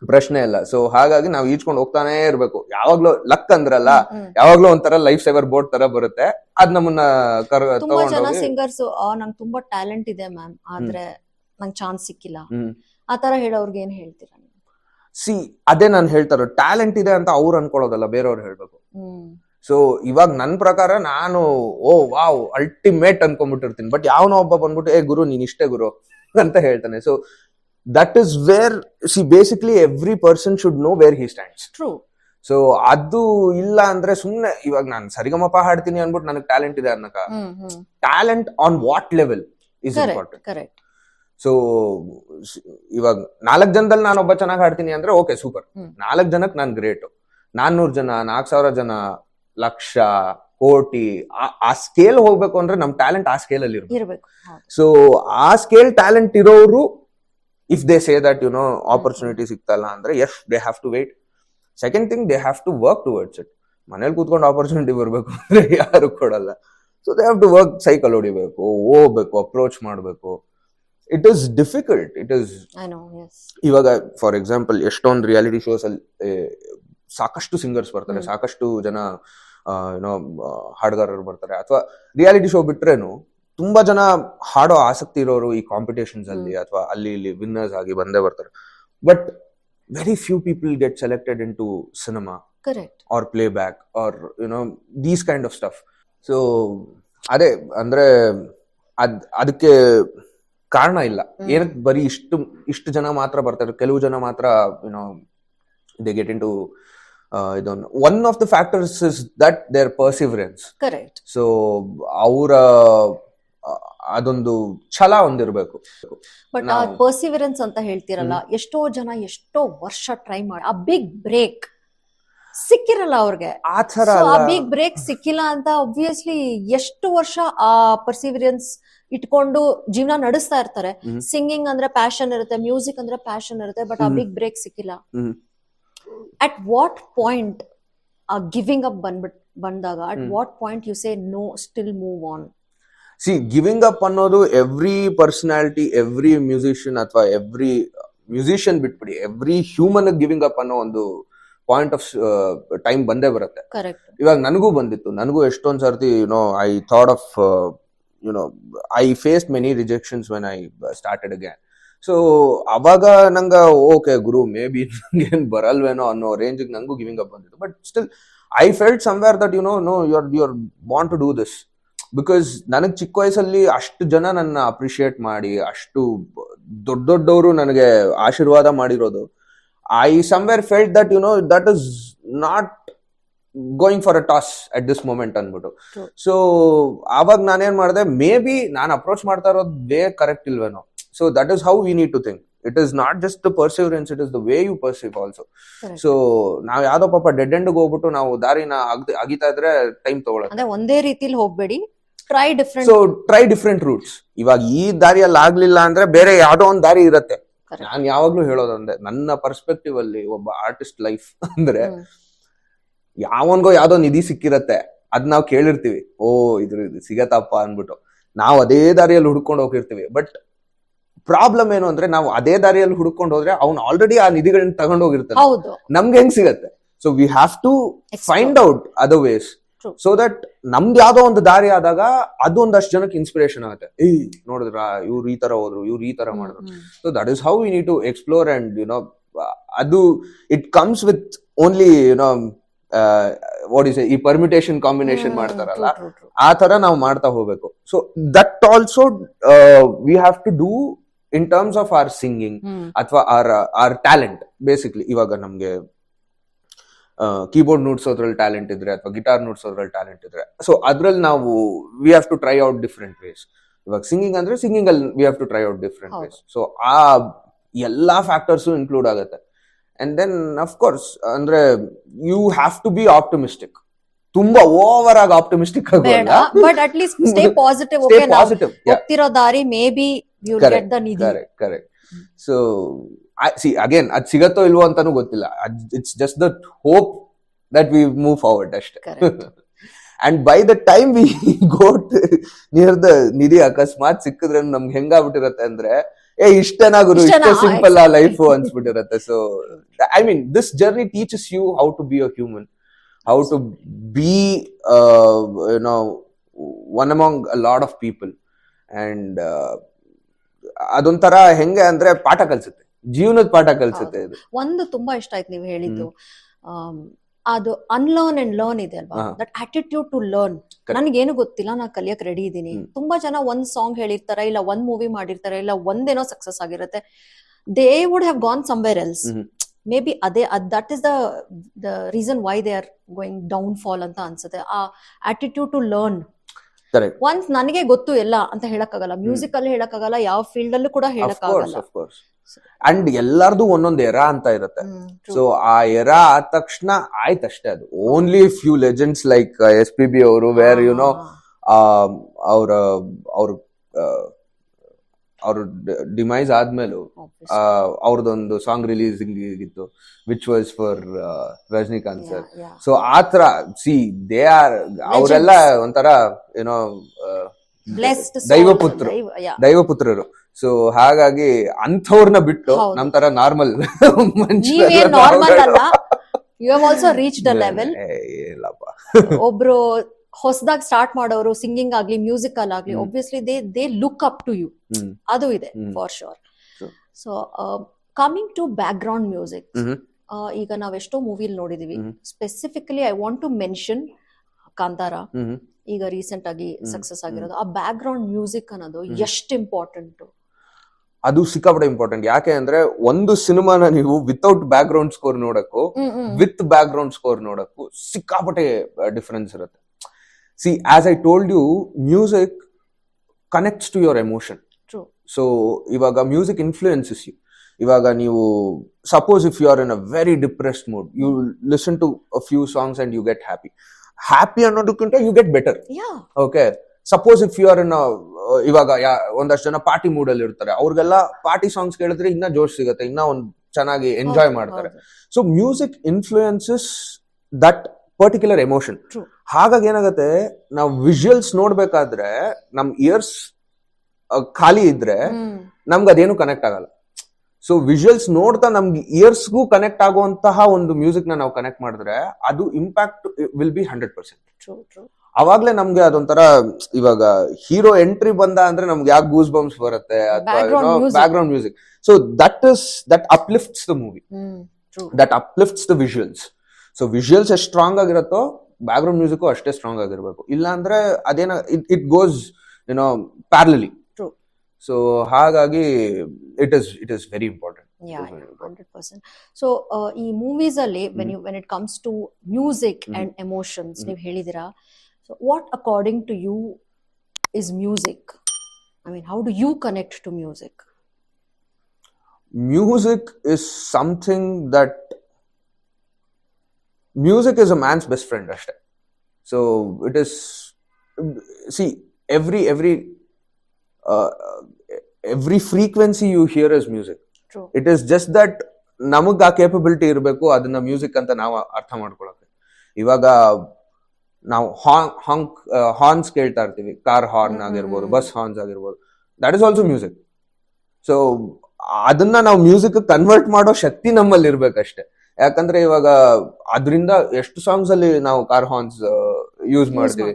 ಪ್ರಶ್ನೆ ಇಲ್ಲ. ಸೊ ಹಾಗಾಗಿ ನಾವು ಈಜ್ಕೊಂಡು ಹೋಗ್ತಾನೆ ಇರ್ಬೇಕು. ಯಾವಾಗ್ಲೂ ಲಕ್ ಅಂದ್ರಲ್ಲ, ಯಾವಾಗ್ಲೂ ಒಂಥರ ಲೈಫ್ ಸೇವರ್ ಬೋಟ್ ತರ ಬರುತ್ತೆ, ಅದ್ ನಮ್ಮನ್ನ ತುಂಬಾ ಜನ ಸಿಂಗರ್ಸ್ ನಂಗೆ ತುಂಬಾ ಟ್ಯಾಲೆಂಟ್ ಇದೆ ಮ್ಯಾಮ್, ಆದ್ರೆ ನಂಗೆ ಚಾನ್ಸ್ ಸಿಕ್ಕಿಲ್ಲ ಆತರ ಹೇಳೋರ್ಗೆ ಏನ್ ಹೇಳ್ತೀರಾ? ಸಿ ಅದೇ ನಾನು ಹೇಳ್ತಾರ, ಟ್ಯಾಲೆಂಟ್ ಇದೆ ಅಂತ ಅವ್ರು ಅನ್ಕೊಳ್ಳೋದಲ್ಲ, ಬೇರೆಯವ್ರು ಹೇಳ್ಬೇಕು. ಸೊ ಇವಾಗ ನನ್ ಪ್ರಕಾರ ನಾನು ವಾವ್ ಅಲ್ಟಿಮೇಟ್ ಅನ್ಕೊಂಡ್ಬಿಟ್ಟಿರ್ತೀನಿ, ಬಟ್ ಯಾವನೋ ಒಬ್ಬ ಬಂದ್ಬಿಟ್ಟು ಗುರು ನೀನ್ ಇಷ್ಟೇ ಗುರು ಅಂತ ಹೇಳ್ತಾನೆ. So that is where basically every person should know wear he stands. True. So ಅದು ಇಲ್ಲ ಅಂದ್ರೆ ಸುಮ್ನೆ ಇವಾಗ ನಾನು ಸರಿಗಮಪ ಹಾಡ್ತೀನಿ ಅನ್ಬಿಟ್ಟು ನನಗೆ ಟ್ಯಾಲೆಂಟ್ ಇದೆ ಅನ್ನಕ, talent on what level is important. Correct. So ಇವಾಗ 4 ಜನದಲ್ಲಿ ನಾನು ಒಬ್ಬ ಚೆನ್ನಾಗಿ ಹಾಡ್ತೀನಿ ಅಂದ್ರೆ ಓಕೆ ಸೂಪರ್, 4 ಜನಕ್ಕೆ ನಾನು ಗ್ರೇಟ್. 400 ಜನ, 4,000 ಜನ, ಲಕ್ಷ, ಕೋಟಿ, ಆ ಸ್ಕೇಲ್ ಹೋಗ್ಬೇಕು ಅಂದ್ರೆ ನಮ್ ಟ್ಯಾಲೆಂಟ್ ಆ ಸ್ಕೇಲ್ ಅಲ್ಲಿ ಇರ್ಬೇಕು. ಸೊ ಆ ಸ್ಕೇಲ್ ಟ್ಯಾಲೆಂಟ್ ಇರೋರು if they say that opportunity ಸಿಗ್ತಲ್ಲ ಅಂದ್ರೆ yes they have to wait. Second thing, they have to work towards it. ಮನೇಲಿ ಕೂತ್ಕೊಂಡು ಆಪರ್ಚುನಿಟಿ ಬರ್ಬೇಕು ಅಂದ್ರೆ ಯಾರು ಕೊಡಲ್ಲ. So they have to work, cycle ಹೊಡಿಬೇಕು, ಹೋಗ್ಬೇಕು, ಅಪ್ರೋಚ್ ಮಾಡ್ಬೇಕು. It is difficult. It is ಇವಾಗ ಫಾರ್ ಎಕ್ಸಾಂಪಲ್ ಎಷ್ಟೊಂದು ರಿಯಾಲಿಟಿ ಶೋಸ್ ಅಲ್ಲಿ ಸಾಕಷ್ಟು ಸಿಂಗರ್ಸ್ ಬರ್ತಾರೆ, ಸಾಕಷ್ಟು ಜನ ಹಾಡುಗಾರರು ಬರ್ತಾರೆ, ಅಥವಾ ರಿಯಾಲಿಟಿ ಶೋ ಬಿಟ್ರೇನು ತುಂಬಾ ಜನ ಹಾಡೋ ಆಸಕ್ತಿ ಇರೋರು ಈ ಕಾಂಪಿಟೇಷನ್ಸ್ ಅಲ್ಲಿ ಅಥವಾ ಅಲ್ಲಿ ಇಲ್ಲಿ ವಿನ್ನರ್ಸ್ ಆಗಿ ಬಂದೇ ಬರ್ತಾರೆ. But very few people get selected in to cinema or playback or these kind of stuff. So ಅದೇ ಅಂದ್ರೆ ಅದಕ್ಕೆ ಕಾರಣ ಇಲ್ಲ. ಏನಕ್ಕೆ ಬರೀ ಇಷ್ಟು ಜನ ಮಾತ್ರ ಬರ್ತಾರೆ, ಕೆಲವು ಜನ ಮಾತ್ರ ದೇ ಗೆಟ್ ಇನ್ ಟು ಇದೊಂದು one of the factors is that their perseverance. Correct. So ಅವರ ಅದೊಂದು ಛಲ ಒಂದಿರ್ಬೇಕು. ಬಟ್ ಆ ಪರ್ಸಿವರೆನ್ಸ್ ಅಂತ ಹೇಳ್ತಿರಲ್ಲ, ಎಷ್ಟೋ ಜನ ಎಷ್ಟೋ ವರ್ಷ ಟ್ರೈ ಮಾಡಿ ಆ ಬಿಗ್ ಬ್ರೇಕ್ ಸಿಕ್ಕಿರಲ್ಲ ಅವ್ರಿಗೆ. ಆ ಬಿಗ್ ಬ್ರೇಕ್ ಸಿಕ್ಕಿಲ್ಲ ಅಂತ ಆಬ್ವಿಯಸ್ಲಿ ಎಷ್ಟು ವರ್ಷ ಆ ಪರ್ಸಿವರೆನ್ಸ್ ಇಟ್ಕೊಂಡು ಜೀವನ ನಡೆಸ್ತಾ ಇರ್ತಾರೆ. ಸಿಂಗಿಂಗ್ ಅಂದ್ರೆ ಪ್ಯಾಷನ್ ಇರುತ್ತೆ, ಮ್ಯೂಸಿಕ್ ಅಂದ್ರೆ ಪ್ಯಾಷನ್ ಇರುತ್ತೆ, ಬಟ್ ಆ ಬಿಗ್ ಬ್ರೇಕ್ ಸಿಕ್ಕಿಲ್ಲ. ಅಟ್ ವಾಟ್ ಪಾಯಿಂಟ್ ಆ ಗಿವಿಂಗ್ ಅಪ್ ಬಂದಾಗ at what point you say no, still move on? See giving up ಅನ್ನೋದು ಎವ್ರಿ ಪರ್ಸನಾಲಿಟಿ, ಎವ್ರಿ ಮ್ಯೂಸಿಷಿಯನ್ ಅಥವಾ ಎವ್ರಿ ಮ್ಯೂಸಿಷಿಯನ್ ಬಿಟ್ಬಿಡಿ, ಎವ್ರಿ ಹ್ಯೂಮನ್ ಗಿವಿಂಗ್ ಅಪ್ ಅನ್ನೋ ಒಂದು ಪಾಯಿಂಟ್ ಆಫ್ ಟೈಮ್ ಬಂದೇ ಬರುತ್ತೆ. ಇವಾಗ ನನಗೂ ಬಂದಿತ್ತು. ನನಗೂ ಎಷ್ಟೊಂದ್ ಸರ್ತಿ I thought of I faced many rejections when I started again. So ಅವಾಗ ನಂಗ ಓಕೆ ಗುರು ಮೇ ಬಿ ಏನ್ ಬರಲ್ವೇನೋ ಅನ್ನೋ ರೇಂಜ್ ನಂಗೂ ಗಿವಿಂಗ್ ಅಪ್ ಬಂದಿತ್ತು. But still I felt somewhere that no your want to do this, because ನನಗ್ ಚಿಕ್ಕ ವಯಸ್ಸಲ್ಲಿ ಅಷ್ಟು ಜನ ನನ್ನ ಅಪ್ರಿಶಿಯೇಟ್ ಮಾಡಿ, ಅಷ್ಟು ದೊಡ್ಡವರು ನನಗೆ ಆಶೀರ್ವಾದ ಮಾಡಿರೋದು. I somewhere felt that that is not going for a toss at this moment ಅನ್ಬಿಟ್ಟು. ಸೊ ಆವಾಗ ನಾನೇನ್ ಮಾಡಿದೆ, ಮೇ ಬಿ ನಾನು ಅಪ್ರೋಚ್ ಮಾಡ್ತಾ ಇರೋದು ವೇ ಕರೆಕ್ಟ್ ಇಲ್ವೇನೋ. So that is how we need to think. It is not just the perseverance, it is the way you perceive also. So ನಾವ್ ಯಾವ್ದೋ ಪಾಪ ಡೆಡ್ ಎಂಡ್ ಹೋಗ್ಬಿಟ್ಟು ನಾವು ದಾರಿನ ಅಗಿತಾ ಇದ್ರೆ ಟೈಮ್ ತಗೊಳ್ಳೋದು. ಒಂದೇ ರೀತಿಲಿ ಹೋಗ್ಬೇಡಿ, ಟ್ರೈ ಡಿಫ್ರೆಂಟ್ ರೂಟ್ಸ್. ಇವಾಗ ಈ ದಾರಿಯಲ್ಲಿ ಆಗ್ಲಿಲ್ಲ ಅಂದ್ರೆ ಬೇರೆ ಯಾವ್ದೋ ಒಂದ್ ದಾರಿ ಇರತ್ತೆ. ನಾನ್ ಯಾವಾಗ್ಲೂ ಹೇಳೋದಂದ್ರೆ, ನನ್ನ ಪರ್ಸ್ಪೆಕ್ಟಿವ್ ಅಲ್ಲಿ ಒಬ್ಬ ಆರ್ಟಿಸ್ಟ್ ಲೈಫ್ ಅಂದ್ರೆ ಯಾವನ್ಗೋ ಯಾವ್ದೋ ನಿಧಿ ಸಿಕ್ಕಿರತ್ತೆ, ಅದ್ ನಾವ್ ಕೇಳಿರ್ತೀವಿ, ಇದು ಸಿಗತ್ತಪ್ಪ ಅನ್ಬಿಟ್ಟು ನಾವ್ ಅದೇ ದಾರಿಯಲ್ಲಿ ಹುಡ್ಕೊಂಡು ಹೋಗಿರ್ತೀವಿ. ಬಟ್ ಪ್ರಾಬ್ಲಮ್ ಏನು ಅಂದ್ರೆ, ನಾವು ಅದೇ ದಾರಿಯಲ್ಲಿ ಹುಡ್ಕೊಂಡು ಹೋದ್ರೆ ಅವ್ನು ಆಲ್ರೆಡಿ ಆ ನಿಧಿಗಳನ್ನ ತಗೊಂಡ್ ಹೋಗಿರ್ತಾನೆ, ನಮ್ಗೆ ಹೆಂಗ್ ಸಿಗತ್ತೆ? So we have to find out other ways, so that ನಮ್ದು ಯಾವ್ದೋ ಒಂದು ದಾರಿ ಆದಾಗ ಅದು ಒಂದಷ್ಟು ಜನಕ್ಕೆ ಇನ್ಸ್ಪಿರೇಷನ್ ಆಗುತ್ತೆ. ನೋಡಿದ್ರ ಇವ್ರು ಈ ತರ ಹೋದ್ರು, ಇವ್ರು ಈ ತರ ಮಾಡಿದ್ರು. So that is how we need to explore and ಅದು it comes with only what is ಈ ಪರ್ಮಿಟೇಷನ್ ಕಾಂಬಿನೇಷನ್ ಮಾಡ್ತಾರಲ್ಲ, ಆ ತರ ನಾವು ಮಾಡ್ತಾ ಹೋಗ್ಬೇಕು. So that also we have to do in terms of our singing ಅಥವಾ ಆರ್ ಟ್ಯಾಲೆಂಟ್. ಬೇಸಿಕ್ಲಿ ಇವಾಗ ನಮ್ಗೆ ಕೀಬೋರ್ಡ್ ನುಡ್ಸೋದ್ರಲ್ಲಿ ಟ್ಯಾಲೆಂಟ್ ಇದ್ರೆ ಅಥವಾ ಗಿಟಾರ್ ನುಡ್ಸೋದ್ರಲ್ಲಿ ಟ್ಯಾಲೆಂಟ್ ಇದ್ರೆ, ಸೊ ಅದ್ರಲ್ಲಿ ನಾವು we have to try out different ways. ಇವಾಗ ಸಿಂಗಿಂಗ್ ಅಂದ್ರೆ ಸಿಂಗಿಂಗ್ ಅಲ್ಲಿ we have to try out different ways. So ಆ ಎಲ್ಲಾ ಫ್ಯಾಕ್ಟರ್ಸು ಇನ್ಕ್ಲೂಡ್ ಆಗುತ್ತೆ. ಅಂಡ್ ದೆನ್ ಅಫ್ ಕೋರ್ಸ್ ಅಂದ್ರೆ you have to be optimistic. ತುಂಬಾ ಓವರ್ ಆಗಿ ಆಪ್ಟಿಮಿಸ್ಟಿಕ್ ಆಗಬೇಡ, but at least stay positive. ಹೋಗ್ತಿರೋ ದಾರಿ maybe you will get the ನಿಧಿ. ಕರೆಕ್ಟ್. ಸೊ ಸಿ ಅಗೇನ್ ಅದ್ ಸಿಗತ್ತೋ ಇಲ್ವೋ ಅಂತಾನು ಗೊತ್ತಿಲ್ಲ. It's just the hope that we move forward ಅಷ್ಟೇ. And by the time we got near the ನಿಧಿ ಅಕಸ್ಮಾತ್ ಸಿಕ್ಕಿದ್ರೆ ನಮ್ಗೆ ಹೆಂಗಾಗ್ಬಿಟ್ಟಿರತ್ತೆ ಅಂದ್ರೆ ಇಷ್ಟೇನಾ ಗುರು, ಇಷ್ಟೇ ಸಿಂಪಲ್ ಆ ಲೈಫ್ ಅನ್ಸ್ಬಿಟ್ಟಿರತ್ತೆ. So I mean this journey teaches you how to be a human, how to be one among a lot of people. And ಅದೊಂಥರ ಹೆಂಗೆ ಅಂದ್ರೆ ಪಾಠ ಕಲ್ಸುತ್ತೆ, ಜೀವನದ ಪಾಠ ಕಲ್ಸುತ್ತೆ. ಇದು ಒಂದು ತುಂಬಾ ಇಷ್ಟ ಆಯ್ತು ನೀವು ಹೇಳಿದ್ದು, ಅದು ಅನ್ಲರ್ನ್ ಅಂಡ್ ಲರ್ನ್ ಇದೆ ಅಲ್ವಾ, ದಟ್ ಆಟಿಟ್ಯೂಡ್ ಟು ಲರ್ನ್. ನನ್ಗೇನು ಗೊತ್ತಿಲ್ಲ, ನಾ ಕಲಿಯಕ್ ರೆಡಿ ಇದೀನಿ. ತುಂಬಾ ಜನ ಒಂದ್ ಸಾಂಗ್ ಹೇಳಿರ್ತಾರೆ, ಇಲ್ಲ ಒಂದ್ ಮೂವಿ ಮಾಡಿರ್ತಾರೆ, ಇಲ್ಲ ಒಂದೇನೋ ಸಕ್ಸಸ್ ಆಗಿರುತ್ತೆ. They would have gone somewhere else. Maybe ಅದೇ that is the reason why they are going down fall ಅಂತ ಅನ್ಸುತ್ತೆ. ಆ ಆಟಿಟ್ಯೂಡ್ ಟು ಲರ್ನ್. ಒನ್ಸ್ ನನಗೆ ಗೊತ್ತು ಎಲ್ಲ ಅಂತ ಹೇಳಕ್ಕಾಗಲ್ಲ, ಮ್ಯೂಸಿಕ್ ಅಲ್ಲಿ ಹೇಳಕ್ಕಾಗಲ್ಲ, ಯಾವ ಫೀಲ್ಡ್ ಅಲ್ಲೂ ಕೂಡ ಹೇಳಕ್ಕಾಗಲ್ಲ. ಅಂಡ್ ಎಲ್ಲಾರ್ದು ಒಂದೊಂದ್ ಎರಾ ಅಂತ ಇರುತ್ತೆ. ಸೊ ಆ ಎರಾ ಆದ ತಕ್ಷಣ ಆಯ್ತಷ್ಟೇ. ಅದು only few legends like SPB ಅವರು, ವೇರ್ ಯು ನೋ ಅವ್ರ ಡಿಮೈಸ್ ಆದ್ಮೇಲೂ ಅವ್ರದೊಂದು ಸಾಂಗ್ ರಿಲೀಸಿಂಗ್ ಇತ್ತು, which was for Rajinikanth sir. So ಆತರ ಸಿ ದೇ ಆರ್, ಅವರೆಲ್ಲ ಒಂಥರ ಏನೋ ದೈವಪುತ್ರರು. ಸೊ ಹಾಗಾಗಿ ಅಂಥವ್ರನ್ನ ಬಿಟ್ಟು ನಮ್ ತರ ನಾರ್ಮಲ್ ಒಬ್ರು ಹೊಸದಾಗಿ ಸ್ಟಾರ್ಟ್ ಮಾಡೋರು, ಸಿಂಗಿಂಗ್ ಆಗ್ಲಿ ಮ್ಯೂಸಿಕ್ ಅಲ್ಲಾಗ್ಲಿ, obviously they look up to you, ಅದು ಇದೆ for sure. So coming to background music, ಈಗ ನಾವೆಷ್ಟೋ ಮೂವಿಲ್ ನೋಡಿದೀವಿ. Specifically I want to mention Kantara, ಈಗ ರೀಸೆಂಟ್ ಆಗಿ ಸಕ್ಸಸ್ ಆಗಿರೋದು. ಆ ಬ್ಯಾಕ್ ಗ್ರೌಂಡ್ ಮ್ಯೂಸಿಕ್ ಅನ್ನೋದು ಎಷ್ಟು ಇಂಪಾರ್ಟೆಂಟ್. ಅದು ಸಿಕ್ಕಾಪಟ್ಟೆ ಇಂಪಾರ್ಟೆಂಟ್. ಯಾಕೆ ಅಂದ್ರೆ ಒಂದು ಸಿನಿಮಾನ ನೀವು ವಿತೌಟ್ ಬ್ಯಾಕ್ ಗ್ರೌಂಡ್ ಸ್ಕೋರ್ ನೋಡಕ್ಕೂ ವಿತ್ ಬ್ಯಾಕ್ ಗ್ರೌಂಡ್ ಸ್ಕೋರ್ ನೋಡಕ್ಕೂ ಸಿಕ್ಕಾಪಟ್ಟೆ ಡಿಫರೆನ್ಸ್ ಇರುತ್ತೆ. See as I told you, music connects to your emotion. So ಇವಾಗ ಮ್ಯೂಸಿಕ್ ಇನ್ಫ್ಲೂಯೆನ್ಸಸ್ ಯು. ಇವಾಗ ನೀವು suppose if you are in a very depressed mood, you listen to a few songs and you get happy ಅನ್ನೋದಕ್ಕಿಂತ you get better. Okay, suppose if you are in ಇವಾಗ ಒಂದಷ್ಟು ಜನ ಪಾರ್ಟಿ ಮೂಡ್ ಅಲ್ಲಿ ಇರ್ತಾರೆ, ಅವ್ರಿಗೆಲ್ಲ ಪಾರ್ಟಿ ಸಾಂಗ್ಸ್ ಕೇಳಿದ್ರೆ ಇನ್ನ ಜೋಶ್ ಸಿಗುತ್ತೆ, ಇನ್ನ ಒಂದ್ ಚೆನ್ನಾಗಿ ಎಂಜಾಯ್ ಮಾಡ್ತಾರೆ. So music influences that particular emotion. ಹಾಗಾಗಿ ಏನಾಗುತ್ತೆ, ನಾವು ವಿಜುವಲ್ಸ್ ನೋಡ್ಬೇಕಾದ್ರೆ ನಮ್ ಇಯರ್ಸ್ ಖಾಲಿ ಇದ್ರೆ ನಮ್ಗೆ ಅದೇನು ಕನೆಕ್ಟ್ ಆಗಲ್ಲ. ಸೊ ವಿಜುವಲ್ಸ್ ನೋಡ್ತಾ ನಮ್ಗೆ ಇಯರ್ಸ್ಗೂ ಕನೆಕ್ಟ್ ಆಗುವಂತಹ ಒಂದು ಮ್ಯೂಸಿಕ್ ನ ನಾವು ಕನೆಕ್ಟ್ ಮಾಡಿದ್ರೆ ಅದು ಇಂಪ್ಯಾಕ್ಟ್ ವಿಲ್ ಬಿ 100%. ಅವಾಗ್ಲೇ ನಮ್ಗೆ ಅದೊಂಥರ, ಇವಾಗ ಹೀರೋ ಎಂಟ್ರಿ ಬಂದ ಅಂದ್ರೆ ನಮ್ಗೆ ಯಾಕೆ ಗೂಸ್ ಬಂಪ್ಸ್ ಬರುತ್ತೆ, ಅಥವಾ back ground music. So that ಅಪ್ಲಿಫ್ಟ್ಸ್ the movie, that ಅಪ್ಲಿಫ್ಟ್ಸ್ the visuals. So visuals ಎಷ್ಟು ಸ್ಟ್ರಾಂಗ್ ಆಗಿರುತ್ತೋ ಬ್ಯಾಕ್ ಗ್ರೌಂಡ್ ಮ್ಯೂಸಿಕ್ ಅಷ್ಟೇ ಸ್ಟ್ರಾಂಗ್ ಆಗಿರ್ಬೇಕು. ಇಲ್ಲ ಅಂದ್ರೆ ಅದೇನ ಇಟ್ ಗೋಸ್ ಪ್ಯಾರಲಲಿ. ಸೊ ಹಾಗಾಗಿ it is very important. 100%. So ಈ ಮೂವೀಸ್ ಅಲ್ಲಿ when it comes to music and emotions, ನೀವು ಹೇಳಿದಿರಾ, so what according to you is music? I mean, how do you connect to music? Music is something that music is a man's best friend ashte. So it is, see, every frequency you hear is music. True. It is just that ನಮಗ್ ಆ ಕೇಪಬಿಲಿಟಿ ಇರಬೇಕು ಅದನ್ನ ಮ್ಯೂಸಿಕ್ ಅಂತ ನಾವು ಅರ್ಥ ಮಾಡ್ಕೊಳಕ್ಕೆ. ಇವಾಗ ನಾವು ಹಾರ್ನ್ಸ್ ಕೇಳ್ತಾ ಇರ್ತೀವಿ, ಕಾರ್ ಹಾರ್ನ್ ಆಗಿರ್ಬೋದು, ಬಸ್ ಹಾರ್ನ್ಸ್ ಆಗಿರ್ಬೋದು, that is also music. So ಅದನ್ನ ನಾವು ಮ್ಯೂಸಿಕ್ ಕನ್ವರ್ಟ್ ಮಾಡೋ ಶಕ್ತಿ ನಮ್ಮಲ್ಲಿ ಇರ್ಬೇಕಷ್ಟೇ. ಯಾಕಂದ್ರೆ ಇವಾಗ ಅದರಿಂದ ಎಷ್ಟು ಸಾಂಗ್ಸ್ ಅಲ್ಲಿ ನಾವು ಕಾರ್ ಹಾರ್ನ್ಸ್ ಯೂಸ್ ಮಾಡ್ತೀವಿ.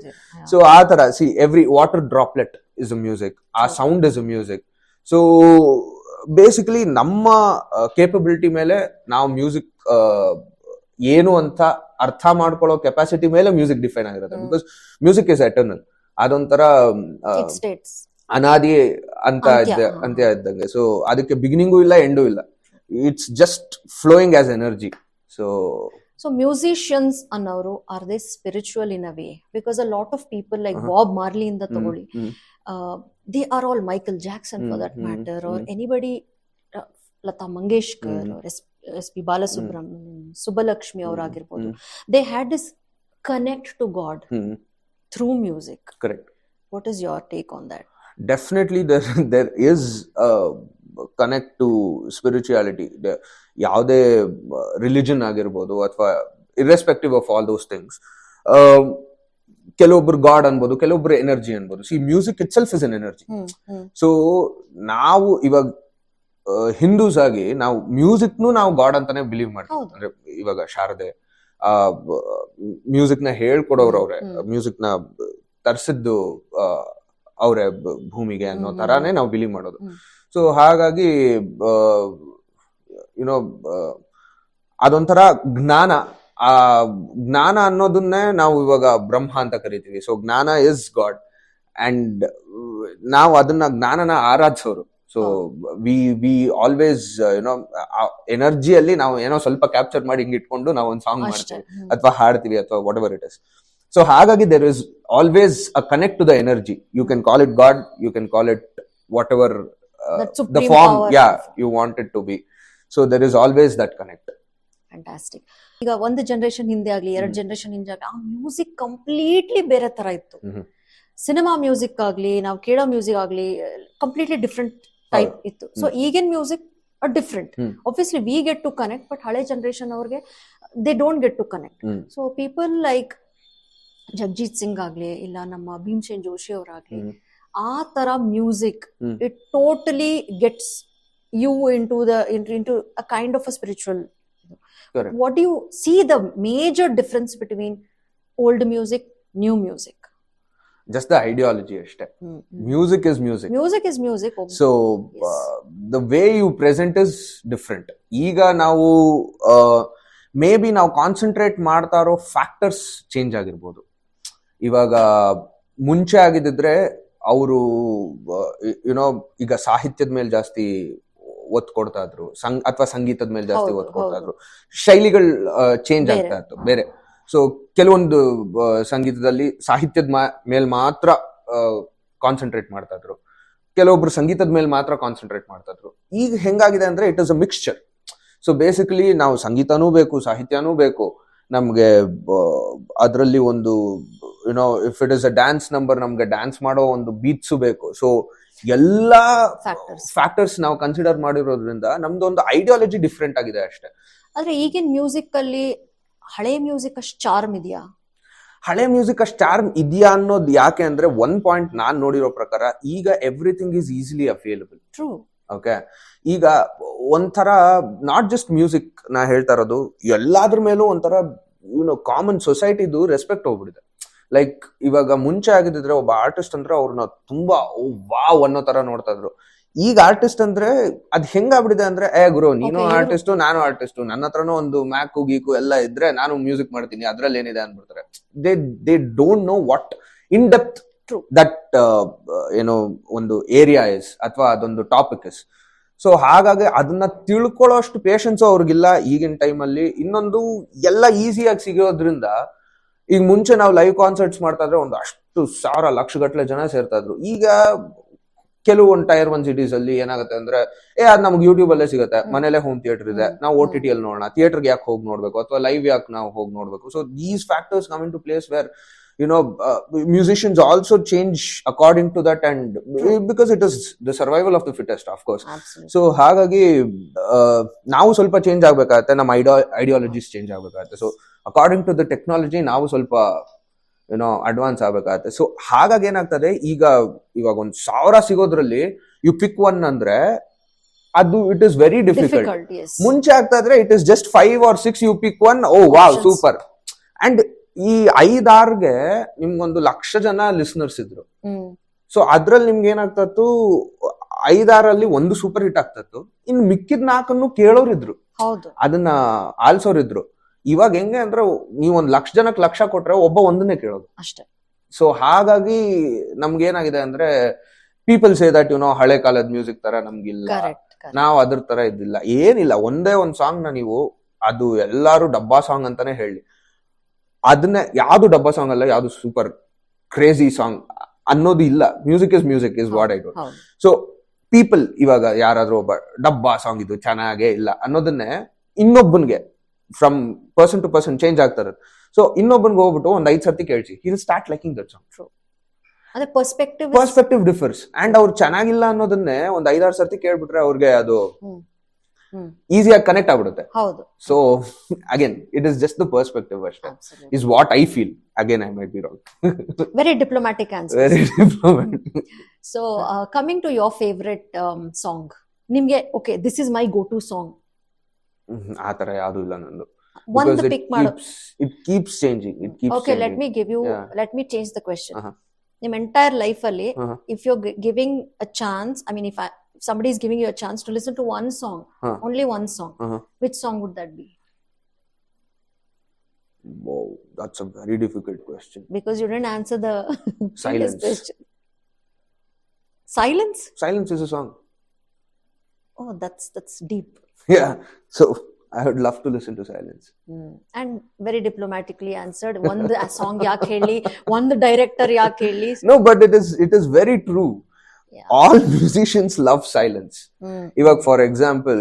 ಸೊ ಆ ತರ see every water droplet is a music, ಆ sound is a music. So basically ನಮ್ಮ ಕೇಪಬಿಲಿಟಿ ಮೇಲೆ ನಾವು ಮ್ಯೂಸಿಕ್ ಏನು ಅಂತ ಅರ್ಥ ಮಾಡ್ಕೊಳ್ಳೋ ಕೆಪಾಸಿಟಿ ಮೇಲೆ ಮ್ಯೂಸಿಕ್ ಡಿಫೈನ್ ಆಗಿರುತ್ತೆ. ಬಿಕಾಸ್ ಮ್ಯೂಸಿಕ್ ಇಸ್ ಎಟರ್ನಲ್, ಅದೊಂಥರ ಅನಾದಿ ಅಂತ ಇದ್ದಂಗೆ. ಸೊ ಅದಕ್ಕೆ ಬಿಗಿನಿಂಗು ಇಲ್ಲ, ಎಂಡೂ ಇಲ್ಲ. It's just flowing as energy. So musicians ಅನ್ನೋರು, are they spiritual in a way? Because a lot of people like Bob Marley ಇಂದ ತಗೊಳ್ಳಿ, they are all Michael Jackson for that matter, or anybody, Lata Mangeshkar or S.P. Balasubramanian, Subbalakshmi ಅವರಾಗಿರ್ಬೋದು, they had this connect to God through music. Correct. What is your take on that? Definitely there is connect to spirituality, ಯಾವುದೇ ರಿಲಿಜನ್ ಆಗಿರ್ಬೋದು ಅಥವಾ irrespective of all those things. ಕೆಲವೊಬ್ರು ಗಾಡ್ ಅನ್ಬೋದು, ಕೆಲವೊಬ್ರು ಎನರ್ಜಿ ಅನ್ಬೋದು. See music itself is an energy. So ನಾವು ಇವಾಗ ಹಿಂದೂಸ್ ಆಗಿ ನಾವು ಮ್ಯೂಸಿಕ್ನು ನಾವು ಗಾಡ್ ಅಂತಾನೆ ಬಿಲೀವ್ ಮಾಡ್ತೀವಿ. ಅಂದ್ರೆ ಇವಾಗ ಶಾರದೆ ಮ್ಯೂಸಿಕ್ ನ ಹೇಳ್ಕೊಡೋರು ಅವ್ರೆ, ಮ್ಯೂಸಿಕ್ ನ ತರ್ಸಿದ್ದು ಅವ್ರೆ ಭೂಮಿಗೆ ಅನ್ನೋ ತರಾನೇ ನಾವು ಬಿಲೀವ್ ಮಾಡೋದು. ಸೊ ಹಾಗಾಗಿ ಯುನೋ ಅದೊಂಥರ ಜ್ಞಾನ. ಆ ಜ್ಞಾನ ಅನ್ನೋದನ್ನೇ ನಾವು ಇವಾಗ ಬ್ರಹ್ಮ ಅಂತ ಕರಿತೀವಿ. ಸೊ ಜ್ಞಾನ ಇಸ್ ಗಾಡ್ ಅಂಡ್ ನಾವು ಅದನ್ನ ಜ್ಞಾನನ ಆರಾಧಿಸೋರು. ಸೊ ವಿ ಆಲ್ವೇಸ್ ಯುನೋ ಎನರ್ಜಿಯಲ್ಲಿ ನಾವು ಏನೋ ಸ್ವಲ್ಪ ಕ್ಯಾಪ್ಚರ್ ಮಾಡಿ ಹಿಂಗ್ ಇಟ್ಕೊಂಡು ನಾವು ಒಂದು ಸಾಂಗ್ ಮಾಡ್ತೀವಿ ಅಥವಾ ಹಾಡ್ತೀವಿ ಅಥವಾ whatever it is. So ಹಾಗಾಗಿ there is always a connect to the energy. You can call it God, you can call it whatever the form you want it to be. So there is always that connect. Fantastic. ಈಗ ಒಂದು ಜನರೇಷನ್ ಹಿಂದೆ ಆಗ್ಲಿ, 2 ಜನರೇಷನ್ ಹಿಂದೆ ಆಗ್ಲಿ, ಆ ಮ್ಯೂಸಿಕ್ ಕಂಪ್ಲೀಟ್ಲಿ ಬೇರೆ ತರ ಇತ್ತು. ಸಿನಿಮಾ ಮ್ಯೂಸಿಕ್ ಆಗ್ಲಿ, ನಾವು ಕೇಳೋ ಮ್ಯೂಸಿಕ್ ಆಗ್ಲಿ, ಕಂಪ್ಲೀಟ್ಲಿ ಡಿಫ್ರೆಂಟ್ ಟೈಪ್ ಇತ್ತು. ಸೊ ಈಗಿನ music are different. Obviously we get to connect, but ಹಳೆ ಜನರೇಷನ್ ಅವ್ರಿಗೆ they don't get to connect. So people like Jagjit Singh ಆಗ್ಲಿ, ಇಲ್ಲ ನಮ್ಮ ಭೀಮ್ಸೇನ್ ಜೋಶಿ ಅವರಾಗ್ಲಿ, ಆ ತರ music it totally gets you into a kind of a spiritual. Correct. What do you see the major difference between old music, new music? Just the ideology ashte. Music is music. Music is music. So the way you present is different. ಈಗ ನಾವು ಮೇ ಬಿ ನಾವು ಕಾನ್ಸಂಟ್ರೇಟ್ ಮಾಡ್ತಾ ಇರೋ ಫ್ಯಾಕ್ಟರ್ಸ್ ಚೇಂಜ್ ಆಗಿರ್ಬೋದು. ಇವಾಗ ಮುಂಚೆ ಆಗಿದ್ರೆ ಅವರು ಯುನೋ ಈಗ ಸಾಹಿತ್ಯದ ಮೇಲೆ ಜಾಸ್ತಿ ಒತ್ತು ಕೊಡ್ತಾ ಇದ್ರು, ಅಥವಾ ಸಂಗೀತದ ಮೇಲೆ ಜಾಸ್ತಿ ಒತ್ತು ಕೊಡ್ತಾ ಇದ್ರು. ಶೈಲಿಗಳು ಚೇಂಜ್ ಆಗ್ತಾ ಇತ್ತು ಬೇರೆ. ಸೊ ಕೆಲವೊಂದು ಸಂಗೀತದಲ್ಲಿ ಸಾಹಿತ್ಯದ ಮೇಲೆ ಮಾತ್ರ ಕಾನ್ಸಂಟ್ರೇಟ್ ಮಾಡ್ತಾ ಇದ್ರು, ಕೆಲವೊಬ್ರು ಸಂಗೀತದ ಮೇಲೆ ಮಾತ್ರ ಕಾನ್ಸಂಟ್ರೇಟ್ ಮಾಡ್ತಾ ಇದ್ರು. ಈಗ ಹೆಂಗಾಗಿದೆ ಅಂದ್ರೆ it is a mixture. So basically ನಾವು ಸಂಗೀತನೂ ಬೇಕು, ಸಾಹಿತ್ಯನೂ ಬೇಕು ನಮ್ಗೆ. ಅದರಲ್ಲಿ ಒಂದು YONO if it is a dance number, ನಮ್ಗೆ ಡ್ಯಾನ್ಸ್ ಮಾಡೋ ಒಂದು ಬೀಟ್ಸು ಬೇಕು. ಸೊ ಎಲ್ಲಾ ಫ್ಯಾಕ್ಟರ್ಸ್ ನಾವು ಕನ್ಸಿಡರ್ ಮಾಡಿರೋದ್ರಿಂದ ನಮ್ದು ಒಂದು ಐಡಿಯಾಲಜಿ ಡಿಫ್ರೆಂಟ್ ಆಗಿದೆ ಅಷ್ಟೇ. ಆದ್ರೆ ಈಗಿನ ಮ್ಯೂಸಿಕ್ ಅಲ್ಲಿ ಹಳೆ ಮ್ಯೂಸಿಕ್ ಅಷ್ಟು ಚಾರ್ಮ್ ಇದೆಯಾ? ಹಳೆ ಮ್ಯೂಸಿಕ್ ಅಷ್ಟು ಚಾರ್ಮ್ ಇದೆಯಾ ಅನ್ನೋದು ಯಾಕೆ ಅಂದ್ರೆ, ಒನ್ ಪಾಯಿಂಟ್ ನಾನ್ ನೋಡಿರೋ ಪ್ರಕಾರ ಈಗ everything is easily available. True. Okay, ಈಗ ಒಂಥರ ನಾಟ್ ಜಸ್ಟ್ ಮ್ಯೂಸಿಕ್ ನಾ ಹೇಳ್ತಾ ಇರೋದು, ಎಲ್ಲಾದ್ರ ಮೇಲೂ ಒಂಥರ ಕಾಮನ್ ಸೊಸೈಟಿದು ರೆಸ್ಪೆಕ್ಟ್ ಹೋಗ್ಬಿಡಿದೆ. ಲೈಕ್ ಇವಾಗ ಮುಂಚೆ ಆಗಿದ್ರೆ ಒಬ್ಬ ಆರ್ಟಿಸ್ಟ್ ಅಂದ್ರೆ ಅವ್ರನ್ನ ತುಂಬಾ ವಾವ್ ಅನ್ನೋ ತರ ನೋಡ್ತಾ ಇದ್ರು. ಈಗ ಆರ್ಟಿಸ್ಟ್ ಅಂದ್ರೆ ಅದ್ ಹೆಂಗಾಗ್ಬಿಡಿದೆ ಅಂದ್ರೆ, ಗುರು ನೀನು ಆರ್ಟಿಸ್ಟು ನಾನು ಆರ್ಟಿಸ್ಟು, ನನ್ನ ಹತ್ರನೂ ಒಂದು ಮ್ಯಾಕು ಗೀಕು ಎಲ್ಲ ಇದ್ರೆ ನಾನು ಮ್ಯೂಸಿಕ್ ಮಾಡ್ತೀನಿ, ಅದ್ರಲ್ಲಿ ಏನಿದೆ ಅನ್ಬಿಡ್ತಾರೆ. They don't know what in depth that ಏನೋ ಒಂದು ಏರಿಯಾ ಇಸ್ ಅಥವಾ ಅದೊಂದು ಟಾಪಿಕ್ ಇಸ್. ಸೊ ಹಾಗಾಗಿ ಅದನ್ನ ತಿಳ್ಕೊಳ್ಳೋ ಅಷ್ಟು ಪೇಷನ್ಸ್ ಅವ್ರಿಗಿಲ್ಲ ಈಗಿನ ಟೈಮಲ್ಲಿ. ಇನ್ನೊಂದು ಎಲ್ಲ ಈಸಿಯಾಗಿ ಸಿಗೋದ್ರಿಂದ, ಈಗ ಮುಂಚೆ ನಾವು ಲೈವ್ ಕಾನ್ಸರ್ಟ್ಸ್ ಮಾಡ್ತಾ ಇದ್ರೆ ಒಂದು ಅಷ್ಟು ಸಾವಿರ ಲಕ್ಷ ಗಟ್ಟಲೆ ಜನ ಸೇರ್ತಾ ಇದ್ರು. ಈಗ ಕೆಲವೊಂದು ಟೈರ್ 1 ಸಿಟೀಸ್ ಅಲ್ಲಿ ಏನಾಗುತ್ತೆ ಅಂದ್ರೆ, ಅದ್ ನಮ್ಗೆ ಯೂಟ್ಯೂಬ್ ಅಲ್ಲೇ ಸಿಗುತ್ತೆ, ಮನೇಲೆ ಹೋಮ್ ಥಿಯೇಟರ್ ಇದೆ, ನಾವು OTT ಅಲ್ಲಿ ನೋಡೋಣ, ಥಿಯೇಟರ್ಗೆ ಯಾಕೆ ಹೋಗಿ ನೋಡ್ಬೇಕು, ಅಥವಾ ಲೈವ್ ಯಾಕೆ ನಾವು ಹೋಗಿ ನೋಡ್ಬೇಕು. So these factors come in to place where musicians also change according to that, and because it is the survival of the fittest, of course. Absolutely. So ಹಾಗಾಗಿ ನಾವು ಸ್ವಲ್ಪ ಚೇಂಜ್ ಆಗ್ಬೇಕಾಗತ್ತೆ, ನಮ್ಮ ಐಡಿಯಾಲಜೀಸ್ ಚೇಂಜ್ ಆಗ್ಬೇಕಾಗತ್ತೆ. So according to the technology ನಾವು ಸ್ವಲ್ಪ ಅಡ್ವಾನ್ಸ್ ಆಗ್ಬೇಕಾಗತ್ತೆ. ಸೊ ಹಾಗಾಗಿ ಏನಾಗ್ತದೆ, ಇವಾಗ 1000 ಸಿಗೋದ್ರಲ್ಲಿ ಯು ಪಿಕ್ ಒನ್ ಅಂದ್ರೆ ಅದು ಇಟ್ ಇಸ್ ವೆರಿ ಡಿಫಿಕಲ್ಟ್. ಮುಂಚೆ ಆಗ್ತಾ ಇದ್ರೆ it is just 5 or 6 you pick one, oh wow super. And ಈ 5-6ಗೆ ನಿಮ್ಗೊಂದು 1,00,000 ಜನ ಲಿಸ್ನರ್ಸ್ ಇದ್ರು. ಸೊ ಅದ್ರಲ್ಲಿ ನಿಮ್ಗೆ ಏನಾಗ್ತತ್ತು, 5-6ರಲ್ಲಿ ಒಂದು ಸೂಪರ್ ಹಿಟ್ ಆಗ್ತತ್ತು, ಇನ್ ಮಿಕ್ಕಿದ 4 ಕೇಳೋರಿದ್ರು, ಅದನ್ನ ಆಲ್ಸೋರಿದ್ರು. ಇವಾಗ ಹೆಂಗೆ ಅಂದ್ರೆ, ನೀವ್ 1,00,000 ಜನಕ್ಕೆ 1,00,000 ಕೊಟ್ರೆ ಒಬ್ಬ ಒಂದನ್ನೇ ಕೇಳೋದು ಅಷ್ಟೇ. ಸೊ ಹಾಗಾಗಿ ನಮ್ಗೆ ಏನಾಗಿದೆ ಅಂದ್ರೆ, ಪೀಪಲ್ ಸೇ ದಟ್ ಹಳೆ ಕಾಲದ ಮ್ಯೂಸಿಕ್ ತರ ನಮ್ಗಿಲ್ಲ, ನಾವ್ ಅದ್ರ ತರ ಇದ್ದಿಲ್ಲ. ಏನಿಲ್ಲ, ಒಂದೇ ಒಂದ್ ಸಾಂಗ್ ನ ನೀವು ಅದು ಎಲ್ಲಾರು ಡಬ್ಬಾ ಸಾಂಗ್ ಅಂತಾನೆ ಹೇಳಿ, ಅದನ್ನ ಯಾವ್ದು ಡಬ್ಬಾ ಸಾಂಗ್ ಅಲ್ಲ, ಯಾವ್ದು ಸೂಪರ್ ಕ್ರೇಜಿ ಸಾಂಗ್ ಅನ್ನೋದು ಇಲ್ಲ. Music is what I don't. So people ಇವಾಗ ಯಾರಾದ್ರೂ ಒಬ್ಬ ಡಬ್ಬಾ ಸಾಂಗ್ ಇದು ಚೆನ್ನಾಗೇ ಇಲ್ಲ ಅನ್ನೋದನ್ನೇ ಇನ್ನೊಬ್ಬನ್ಗೆ from person to person change ಆಗ್ತಾರೆ. ಸೊ ಇನ್ನೊಬ್ಬನ್ಗೆ ಹೋಗ್ಬಿಟ್ಟು ಒಂದ್ 5 ಸರ್ತಿ ಕೇಳಿಸಿ, he will start liking that song. ಅದೇ ಪರ್ಸ್ಪೆಕ್ಟಿವ್ ಡಿಫರ್ಸ್. ಅಂಡ್ ಅವ್ರು ಚೆನ್ನಾಗಿಲ್ಲ ಅನ್ನೋದನ್ನೇ ಒಂದ್ 5-6 ಸರ್ತಿ ಕೇಳ್ಬಿಟ್ರೆ ಅವ್ರಿಗೆ ಅದು ಈಸಿಯಾಗಿ ಕನೆಕ್ಟ್ ಆಗ್ಬಿಡುತ್ತೆ. ಹೌದು. So again it is just the perspective ಅಷ್ಟೇ, is what I feel. Again I might be wrong. Very diplomatic answer. Very diplomatic. So coming to your favourite song, ನಿಮ್ಗೆ okay this is my go to song ಆ ತರ ಯಾವ್ದು ಇಲ್ಲ ನಂದು. ಒಂದು ಪಿಕ್ ಮಾಡು. It keeps changing. Okay, let me change the question. ನಿಮ್ entire life ಅಲ್ಲಿ if you're giving a chance, I mean if somebody is giving you a chance to listen to one song, only one song, which song would that be? Wow, that's a very difficult question. Because you didn't answer the Silence. question. Silence is a song. Oh, that's deep. Yeah, so I would love to listen to Silence. And very diplomatically answered. One song yaak heli, one director yaak heli. No, but it is very true. Yeah. All musicians love silence. ಇವಾಗ ಫಾರ್ ಎಕ್ಸಾಂಪಲ್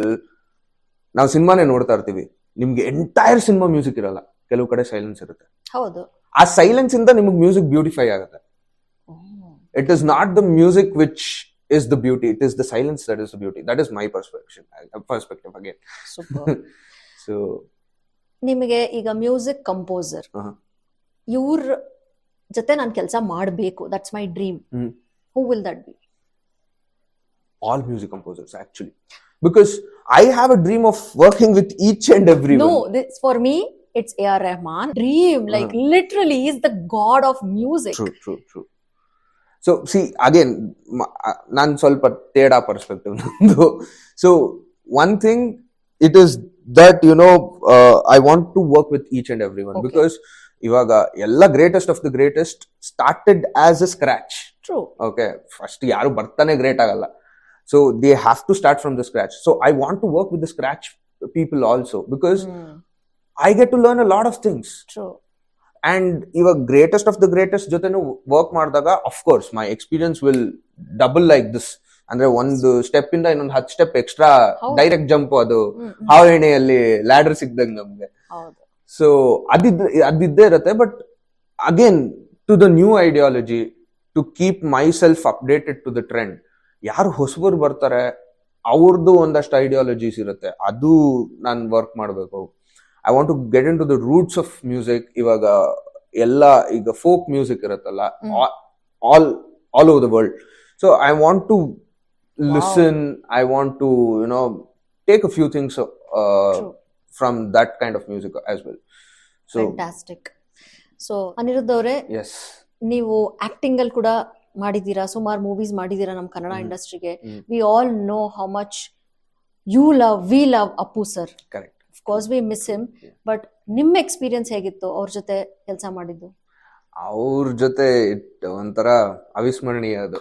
ನಾವು ಸಿನಿಮಾನೇ ನೋಡ್ತಾ ಇರ್ತೀವಿ, ನಿಮ್ಗೆ ಎಂಟೈರ್ ಸಿನಿಮಾ ಮ್ಯೂಸಿಕ್ ಇರಲ್ಲ, ಕೆಲವು ಕಡೆ ಸೈಲೆನ್ಸ್ ಇರುತ್ತೆ. ಹೌದು. ಆ ಸೈಲೆನ್ಸ್ ಇಂದ ನಿಮಗೆ ಮ್ಯೂಸಿಕ್ ಬ್ಯೂಟಿಫೈ ಆಗುತ್ತೆ. It is not the music which is the beauty, it is the silence that is the beauty. That is my perspective again. Super. So ನಿಮಗೆ ಈಗ ಮ್ಯೂಸಿಕ್ ಕಂಪೋಸರ್ ಇವ್ರ ಜೊತೆ ನಾನು ಕೆಲಸ ಮಾಡಬೇಕು, that's my dream. Who will that be? All music composers actually, because I have a dream of working with each and everyone. No, this for me it's A.R. Rahman. Dream, like literally he is the god of music. True. So see, again, nan solpa teda perspective nandu. So one thing, it is that I want to work with each and everyone. Okay. Because ivaga ella greatest of the greatest started as a scratch. True. Okay, first yaru bartane great agalla, so they have to start from the scratch. So I want to work with the scratch people also, because I get to learn a lot of things. True. And iವಾಗ ಗ್ರೇಟೆಸ್ಟ್ ಆಫ್ ದ ಗ್ರೇಟೆಸ್ಟ್ ಜೊತೆನೂ ವರ್ಕ್ ಮಾಡಿದಾಗ of course my experience will double like this. ಅಂದ್ರೆ ಒಂದು ಸ್ಟೆಪ್ ಇಂದ ಇನ್ನೊಂದು 10 ಸ್ಟೆಪ್ ಎಕ್ಸ್ಟ್ರಾ ಡೈರೆಕ್ಟ್ ಜಂಪ್, ಅದು ಹಾವಣಿಯಲ್ಲಿ ಲ್ಯಾಡರ್ ಸಿಕ್ದಂಗ್ ನಮ್ಗೆ. ಸೊ ಅದಿದ್ದೇ ಇರುತ್ತೆ. But again to the new ideology, to keep myself updated to the trend. ಯಾರು ಹೊಸಬರು ಬರ್ತಾರೆ ಅವ್ರದ್ದು ಒಂದಷ್ಟು ಐಡಿಯಾಲಜೀಸ್ ಇರುತ್ತೆ, ಅದು ನಾನು ವರ್ಕ್ ಮಾಡಬೇಕು. I want to get into the roots of music. ಇವಾಗ ಈಗ ಫೋಕ್ ಮ್ಯೂಸಿಕ್ ಇರುತ್ತಲ್ಲ, all over the world. So I want to listen. I want to take a few things from that kind of music as well. So fantastic. So Anirudh ಅವರೇ, yes, ನೀವು ಆಕ್ಟಿಂಗ್ ಅಲ್ಲಿ ಕೂಡ ಮಾಡಿದೀರಾ, ಸುಮಾರು ಮೂವೀಸ್ ಮಾಡಿದೀರಾ ನಮ್ಮ ಕನ್ನಡ ಇಂಡಸ್ಟ್ರಿಗೆ. We all know how much we love Appu sir. Correct. Of course we miss him, but ನಿಮ್ಮ ಎಕ್ಸ್ಪೀರಿಯನ್ಸ್ ಹೇಗಿತ್ತು ಅವ್ರ ಜೊತೆ ಕೆಲಸ ಮಾಡಿದ್ದು? ಅವ್ರ ಜೊತೆ ಒಂಥರ ಅವಿಸ್ಮರಣೀಯ ಅದು.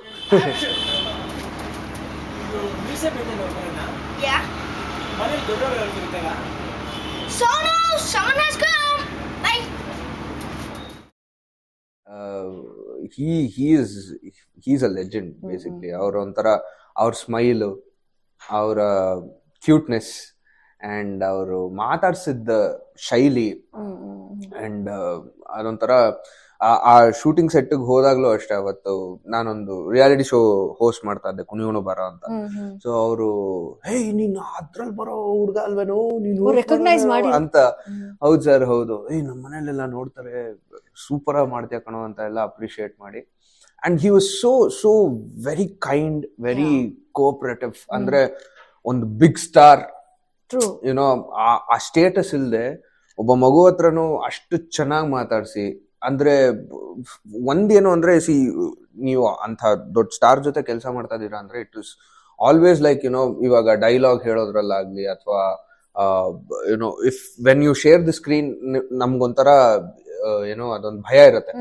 He's a legend basically. ಅವ್ರ ಒಂಥರ ಅವ್ರ ಸ್ಮೈಲ್, ಅವರ ಕ್ಯೂಟ್ನೆಸ್, ಅಂಡ್ ಅವರು ಮಾತಾಡ್ಸಿದ್ದ ಶೈಲಿ, ಅಂಡ್ ಅದೊಂಥರ ಆ ಶೂಟಿಂಗ್ ಸೆಟ್ಗೆ ಹೋದಾಗ್ಲೂ ಅಷ್ಟೇ. ಅವತ್ತು ನಾನೊಂದು ರಿಯಾಲಿಟಿ ಶೋ ಹೋಸ್ಟ್ ಮಾಡ್ತಾ ಇದ್ದೆ, ಕುಣಿಯೋಣ ಬರ ಅಂತ. ಸೊ ಅವರು ಹೇ ನೀನು ಅದ್ರಲ್ಲಿ ಬರೋ ಹುಡ್ಗ ಅಲ್ವೇನೋ ನೀನು ರೆಕಗ್ನೈಸ್ ಮಾಡಿ ಅಂತ. ಹೌದು ಸರ್, ಹೌದು, ನಮ್ಮ ಮನೇಲೆಲ್ಲ ನೋಡ್ತಾರೆ, ಸೂಪರ್ ಆಗಿ ಮಾಡ್ತೀಯ ಕಣೋ ಅಂತ ಎಲ್ಲ ಅಪ್ರಿಶಿಯೇಟ್ ಮಾಡಿ. And he was so very kind, very cooperative. ಅಂದ್ರೆ ಒಂದು ಬಿಗ್ ಸ್ಟಾರ್, ಆ ಸ್ಟೇಟಸ್ ಇಲ್ದೆ ಒಬ್ಬ ಮಗು ಹತ್ರನು ಅಷ್ಟು ಚೆನ್ನಾಗಿ ಮಾತಾಡ್ಸಿ. ಅಂದ್ರೆ ಒಂದೇನು ಅಂದ್ರೆ, ನೀವು ಅಂತ ದೊಡ್ಡ ಸ್ಟಾರ್ ಜೊತೆ ಕೆಲಸ ಮಾಡ್ತಾ ಇದೀರಾ ಅಂದ್ರೆ ಇಟ್ ಇಸ್ ಆಲ್ವೇಸ್ ಲೈಕ್ ಇವಾಗ ಡೈಲಾಗ್ ಹೇಳೋದ್ರಲ್ಲಾಗ್ಲಿ ಅಥವಾ if when you share the screen, ನಮ್ಗೊಂಥರ ಅದೊಂದು ಭಯ ಇರುತ್ತೆ.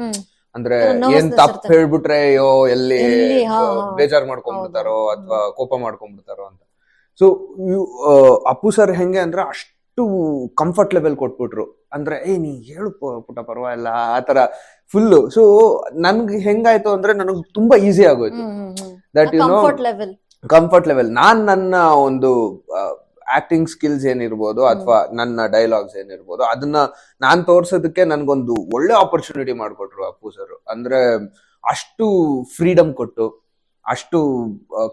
ಅಂದ್ರೆ ಏನ್ ತಪ್ಪು ಹೇಳ್ಬಿಟ್ರೆ ಅಯ್ಯೋ ಎಲ್ಲಿ ಬೇಜಾರ್ ಮಾಡ್ಕೊಂಡ್ಬಿಡ್ತಾರೋ ಅಥವಾ ಕೋಪ ಮಾಡ್ಕೊಂಡ್ಬಿಡ್ತಾರೋ ಅಂತ. ಸೊ ಅಪ್ಪು ಸರ್ ಹೆಂಗೆ ಅಂದ್ರೆ ಅಷ್ಟು ಕಂಫರ್ಟ್ ಲೆವೆಲ್ ಕೊಟ್ಬಿಟ್ರು. ಅಂದ್ರೆ ನೀ ಹೇಳು ಪುಟ ಪರವಾಗಿಲ್ಲ ಆತರ ಫುಲ್ಲು. ಸೊ ನನ್ಗೆ ಹೆಂಗಾಯ್ತು ಅಂದ್ರೆ ನನಗ್ ತುಂಬಾ ಈಸಿ ಆಗೋಯ್ತು. ದಟ್ ಕಂಫರ್ಟ್ ಲೆವೆಲ್ ನಾನ್ ನನ್ನ ಒಂದು ಆಕ್ಟಿಂಗ್ ಸ್ಕಿಲ್ಸ್ ಏನಿರ್ಬೋದು ಅಥವಾ ನನ್ನ ಡೈಲಾಗ್ಸ್ ಏನಿರ್ಬೋದು ಅದನ್ನ ನಾನ್ ತೋರ್ಸೋದಕ್ಕೆ ನನ್ಗೊಂದು ಒಳ್ಳೆ ಆಪರ್ಚುನಿಟಿ ಮಾಡ್ಕೊಟ್ರು ಅಪ್ಪು ಸರ್. ಅಂದ್ರೆ ಅಷ್ಟು ಫ್ರೀಡಮ್ ಕೊಟ್ಟು, ಅಷ್ಟು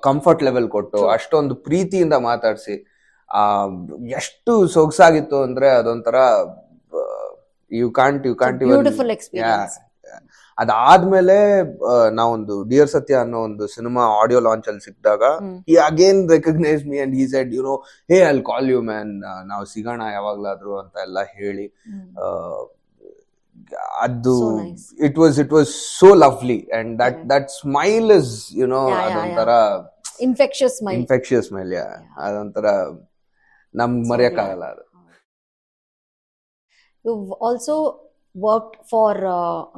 ಕಂಫರ್ಟ್ ಲೆವೆಲ್ ಕೊಟ್ಟು, ಅಷ್ಟೊಂದು ಪ್ರೀತಿಯಿಂದ ಮಾತಾಡಿಸಿ ಎಷ್ಟು ಸೊಗಸಾಗಿತ್ತು ಅಂದ್ರೆ ಅದೊಂಥರ ಯು ಕಾಂಟ್ ಬ್ಯೂಟಿಫುಲ್ ಎಕ್ಸ್ಪೀರಿಯನ್ಸ್. ಅದಾದ್ಮೇಲೆ ನಾವೊಂದು ಡಿಯರ್ ಸತ್ಯ ಅನ್ನೋ ಒಂದು ಸಿನಿಮಾ ಆಡಿಯೋ ಲಾಂಚ್ ಅಲ್ಲಿ ಸಿಕ್ಕಿದಾಗ he again recognized me and he said, you know, hey, I'll call you man, ನಾವು ಸಿಗೋಣ ಯಾವಾಗ್ಲಾದ್ರು ಅಂತ ಎಲ್ಲ ಹೇಳಿ ಅದು it was so lovely and that smile is, you know, ಅದೊಂಥರ infectious smile. ಅದೊಂಥರ ನಮ್ಗೆ ಮರೆಯಕ್ಕಾಗಲ್ಲ ಅದು. You've also worked for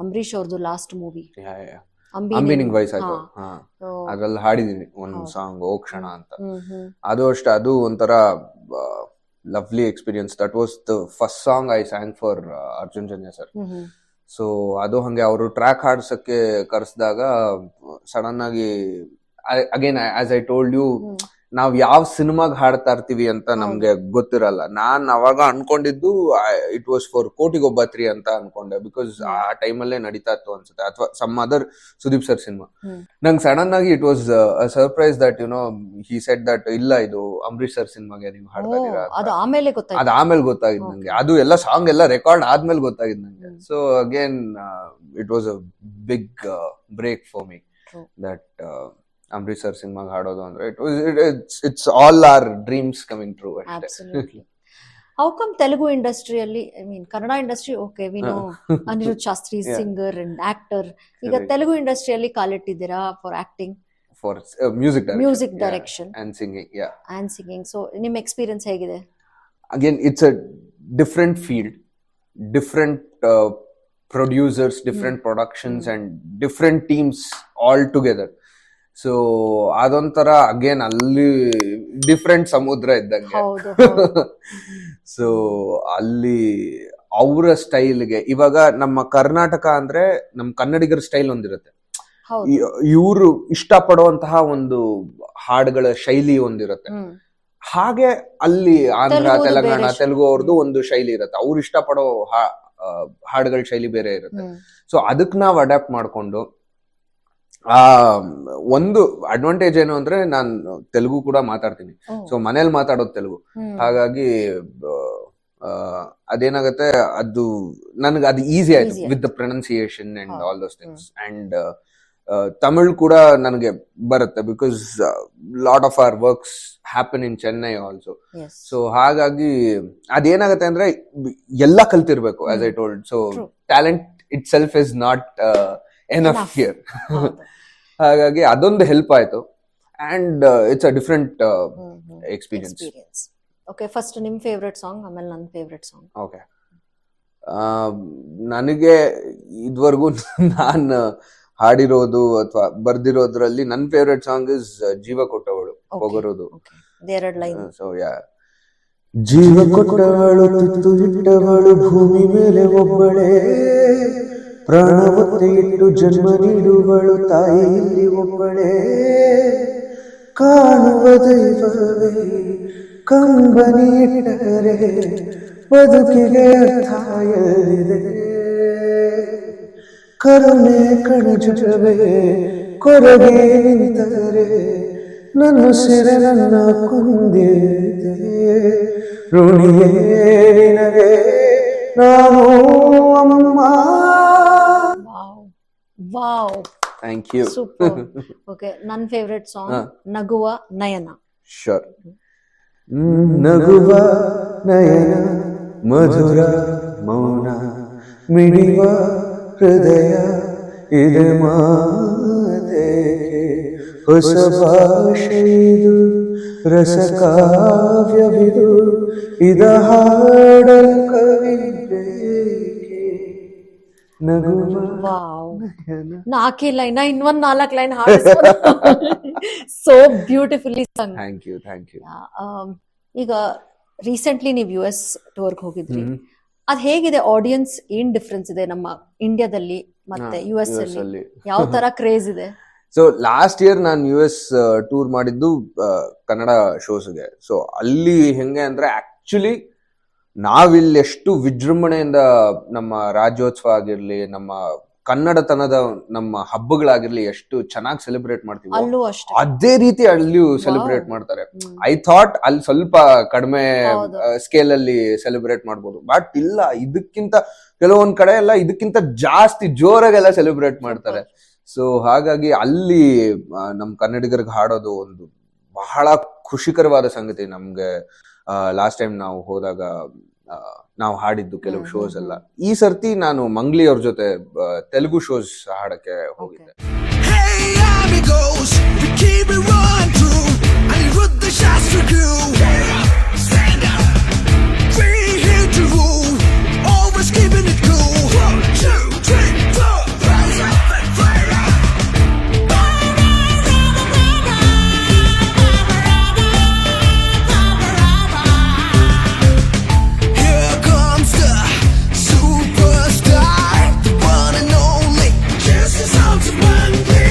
Amrish ಅವ್ರದ್ದು ಲಾಸ್ಟ್ ಮೂವಿ ಅಂಬಿ ನಿಂಗ್ ವಯಸ್ಸಾಯ್ತು, ಅದ್ರಲ್ಲಿ ಹಾಡಿದೀನಿ ಒಂದು ಸಾಂಗ್ ಓ ಕ್ಷಣ ಅಂತ. ಅದು ಅಷ್ಟೇ, ಅದು ಒಂಥರ lovely experience. That was the first song I sang for Arjun Janya sir. So ಅದು ಹಂಗೆ ಅವರು ಟ್ರ್ಯಾಕ್ ಹಾಡ್ಸಕ್ಕೆ ಕರೆಸಿದಾಗ ಸಡನ್ ಆಗಿ again as I told you, ನಾವ್ ಯಾವ ಸಿನಿಮಾಗ್ ಹಾಡ್ತಾ ಇರ್ತೀವಿ ಅಂತ ನಮ್ಗೆ ಗೊತ್ತಿರಲ್ಲ. ನಾನ್ ಅವಾಗ ಅನ್ಕೊಂಡಿದ್ದು ಇಟ್ ವಾಸ್ ಫಾರ್ ಕೋಟಿಗೊಬ್ಬ 3 ಅಂತ ಅನ್ಕೊಂಡೆ, ಬಿಕಾಸ್ ಆ ಟೈಮಲ್ಲೇ ನಡೀತಾ ಇತ್ತು ಅನ್ಸುತ್ತೆ, ಅಥವಾ some other Sudeep sir cinema. ನಂಗೆ ಸಡನ್ ಆಗಿ it was surprise that you know he said that ಇಲ್ಲ ಇದು ಅಂಬರೀಶ್ ಸರ್ ಸಿನಿಮಾಗೆ ನೀವು ಹಾಡ್ತಾ ಇದೀರಾ. ಅದು ಆಮೇಲೆ ಗೊತ್ತಾಗಿದ್ದು ನಂಗೆ, ಅದು ಎಲ್ಲ ಸಾಂಗ್ ಎಲ್ಲ ರೆಕಾರ್ಡ್ ಆದ್ಮೇಲೆ ಗೊತ್ತಾಗಿದ್ದು ನಂಗೆ. So again it was a big break for me that Ambareesh sir ಸಿನಿಮಾಗೆ ಹಾಡೋದು ಅಂದ್ರೆ it's all our dreams coming true. Absolutely. How come Telugu industry, I mean Kannada industry, okay, we know Anirudh Shastri is singer and actor. ಈಗ Telugu industry ಅಲ್ಲಿ ಕಾಲಿಟ್ಟಿದ್ದೀರಾ for acting, for music direction yeah, and singing. and singing. So ನಿಮ್ಮ ಎಕ್ಸ್ಪೀರಿಯನ್ಸ್ ಹೇಗಿದೆ? Again, it's a different field, different producers, different productions and different teams all together. So ಅದೊಂಥರ ಅಗೇನ್ ಅಲ್ಲಿ ಡಿಫ್ರೆಂಟ್ ಸಮುದ್ರ ಇದ್ದಂಗೆ. ಸೊ ಅಲ್ಲಿ ಅವರ ಸ್ಟೈಲ್ಗೆ, ಇವಾಗ ನಮ್ಮ ಕರ್ನಾಟಕ ಅಂದ್ರೆ ನಮ್ ಕನ್ನಡಿಗರ ಸ್ಟೈಲ್ ಒಂದಿರುತ್ತೆ, ಇವರು ಇಷ್ಟಪಡುವಂತಹ ಒಂದು ಹಾಡುಗಳ ಶೈಲಿ ಒಂದಿರುತ್ತೆ. ಹಾಗೆ ಅಲ್ಲಿ ಆಂಧ್ರ, ತೆಲಂಗಾಣ, ತೆಲುಗು ಅವ್ರದ್ದು ಒಂದು ಶೈಲಿ ಇರುತ್ತೆ, ಅವ್ರು ಇಷ್ಟಪಡೋ ಹಾಡುಗಳ ಶೈಲಿ ಬೇರೆ ಇರುತ್ತೆ. ಸೊ ಅದಕ್ಕೆ ನಾವು ಅಡ್ಯಾಪ್ಟ್ ಮಾಡ್ಕೊಂಡು, ಒಂದು ಅಡ್ವಾಂಟೇಜ್ ಏನು ಅಂದ್ರೆ ನಾನು ತೆಲುಗು ಕೂಡ ಮಾತಾಡ್ತೀನಿ. ಸೊ ಮನೇಲಿ ಮಾತಾಡೋದು ತೆಲುಗು, ಹಾಗಾಗಿ ಅದೇನಾಗತ್ತೆ, ಅದು ನನಗೆ ಅದು ಈಸಿ ಆಯ್ತು with the pronunciation and all those things. And Tamil ಕೂಡ ನನಗೆ ಬರುತ್ತೆ, because lot of our works happen in Chennai also. So ಹಾಗಾಗಿ ಅದೇನಾಗತ್ತೆ ಅಂದ್ರೆ ಎಲ್ಲ ಕಲ್ತಿರ್ಬೇಕು, as I told. So talent itself is not enough here. ಹಾಗಾಗಿ ಅದೊಂದು ಹೆಲ್ಪ್ ಆಯ್ತು. And it's a different experience. Okay, first ನಿಮ್ ಫೇವ್ರೆಟ್ ಸಾಂಗ್, ಆಮೇಲೆ ನನ್ನ ಫೇವ್ರೆಟ್ ಸಾಂಗ್. ಓಕೆ, ನನಗೆ ಇದುವರೆಗೂ ನಾನು ಹಾಡಿರೋದು ಅಥವಾ ಬರ್ದಿರೋದ್ರಲ್ಲಿ ನನ್ನ ಫೇವ್ರೆಟ್ ಸಾಂಗ್ ಇಸ್ ಜೀವ ಕೊಟ್ಟವಳು ಹೊಗರೋದು. ಸೊ ಜೀವ ಕೊಟ್ಟವಳು, ತುತ್ತು ಇಟ್ಟವಳು, ಭೂಮಿ ಮೇಲೆ ಒಬ್ಬಳೇ, ಪ್ರಾಣವತ್ತೆ ಇಟ್ಟು ಜನ್ಮ ನೀಡುವಳು, ತಾಯಿ ಇಲ್ಲಿ ಒಬ್ಬಳೇ, ಕಾಣುವ ದೈವವೇ ಕಂಬನಿ ಇಟ್ಟರೆ ಬದುಕಿಗೆ ಅರ್ಥ ಎಲ್ಲಿದೆ, ಕರುಣೆ ಕಣಜವೇ ಕೊರಗೆ ನಿಂತರೆ ನನ್ನ ಸೆರೆ ನನ್ನ ಕೊಂದಿದೆ, ಋಣಿಯೇ ನಿನಗೆ ನಾನು ಅಮ್ಮ. Wow, thank you. Super. Okay, ನನ್ನ favourite song Naguva Nayana. Sure. ನಗುವ ನಯನ ಮಧುರ ಮೌನ ಮಿಡಿವ ಹೃದಯ ಇದೆ ಮಾತೆ, ಹೊಸ ಭಾಷೆಯಿದು ರಸ ಕಾವ್ಯವಿದು, ಇದ ಹಾಡಲ ಕವಿ ನಾಲ್ಕೇ ಲೈನ್, ಇನ್ನೊಂದ್ 4 ಲೈನ್ ಹಾಡು. So beautifully sung. Thank you, thank you. ಈಗ ರೀಸೆಂಟ್ಲಿ ನೀವು US ಟೂರ್ಗೆ ಹೋಗಿದ್ರಿ, ಅದ್ ಹೇಗಿದೆ? ಆಡಿಯನ್ಸ್ ಏನ್ ಡಿಫ್ರೆನ್ಸ್ ಇದೆ ನಮ್ಮ ಇಂಡಿಯಾದಲ್ಲಿ ಮತ್ತೆ US ಅಲ್ಲಿ? ಯಾವ ತರ ಕ್ರೇಜ್ ಇದೆ? ಸೊ ಲಾಸ್ಟ್ ಇಯರ್ ನಾನು US ಟೂರ್ ಮಾಡಿದ್ದು ಕನ್ನಡ ಶೋಸ್ಗೆ. ಸೊ ಅಲ್ಲಿ ಹೆಂಗೆ ಅಂದ್ರೆ ಆಕ್ಚುಲಿ ನಾವಿಲ್ಲಿ ಎಷ್ಟು ವಿಜೃಂಭಣೆಯಿಂದ ನಮ್ಮ ರಾಜ್ಯೋತ್ಸವ ಆಗಿರ್ಲಿ, ನಮ್ಮ ಕನ್ನಡತನದ ನಮ್ಮ ಹಬ್ಬಗಳಾಗಿರ್ಲಿ ಎಷ್ಟು ಚೆನ್ನಾಗಿ ಸೆಲೆಬ್ರೇಟ್ ಮಾಡ್ತೀವಿ ಅಲ್ಲೂ ಅಷ್ಟೇ. ಅದೇ ರೀತಿ ಅಲ್ಲಿಯೂ ಸೆಲೆಬ್ರೇಟ್ ಮಾಡ್ತಾರೆ. ಐ ಥಾಟ್ ಅಲ್ಲಿ ಸ್ವಲ್ಪ ಕಡಿಮೆ ಹೌದು. ಸ್ಕೇಲ್ ಅಲ್ಲಿ ಸೆಲೆಬ್ರೇಟ್ ಮಾಡ್ಬೋದು, ಬಟ್ ಇಲ್ಲ, ಇದಕ್ಕಿಂತ ಕೆಲವೊಂದ್ ಕಡೆ ಎಲ್ಲ ಇದಕ್ಕಿಂತ ಜಾಸ್ತಿ ಜೋರಾಗೆಲ್ಲ ಸೆಲೆಬ್ರೇಟ್ ಮಾಡ್ತಾರೆ. ಸೊ ಹಾಗಾಗಿ ಅಲ್ಲಿ ನಮ್ ಕನ್ನಡಿಗರಿಗೆ ಹಾಡೋದು ಒಂದು ಬಹಳ ಖುಷಿಕರವಾದ ಸಂಗತಿ. ನಮ್ಗೆ ಲಾಸ್ಟ್ ಟೈಮ್ ನಾವು ಹೋದಾಗ ನಾವು ಹಾಡಿದ್ದು ಕೆಲವು ಶೋಸ್ ಎಲ್ಲ. ಈ ಸರ್ತಿ ನಾನು ಮಂಗ್ಲಿ ಅವ್ರ ಜೊತೆ ತೆಲುಗು ಶೋಸ್ ಹಾಡಕ್ಕೆ ಹೋಗಿದ್ದೆ. Hey amigos, we keep it rolling through. Aniruddha Shastra crew. Stand up. We here to rule. Always keeping it cool. 1, 2, 3, 4. Rise up and fire up. Here comes the superstar, the one and only. Jesus ultimately.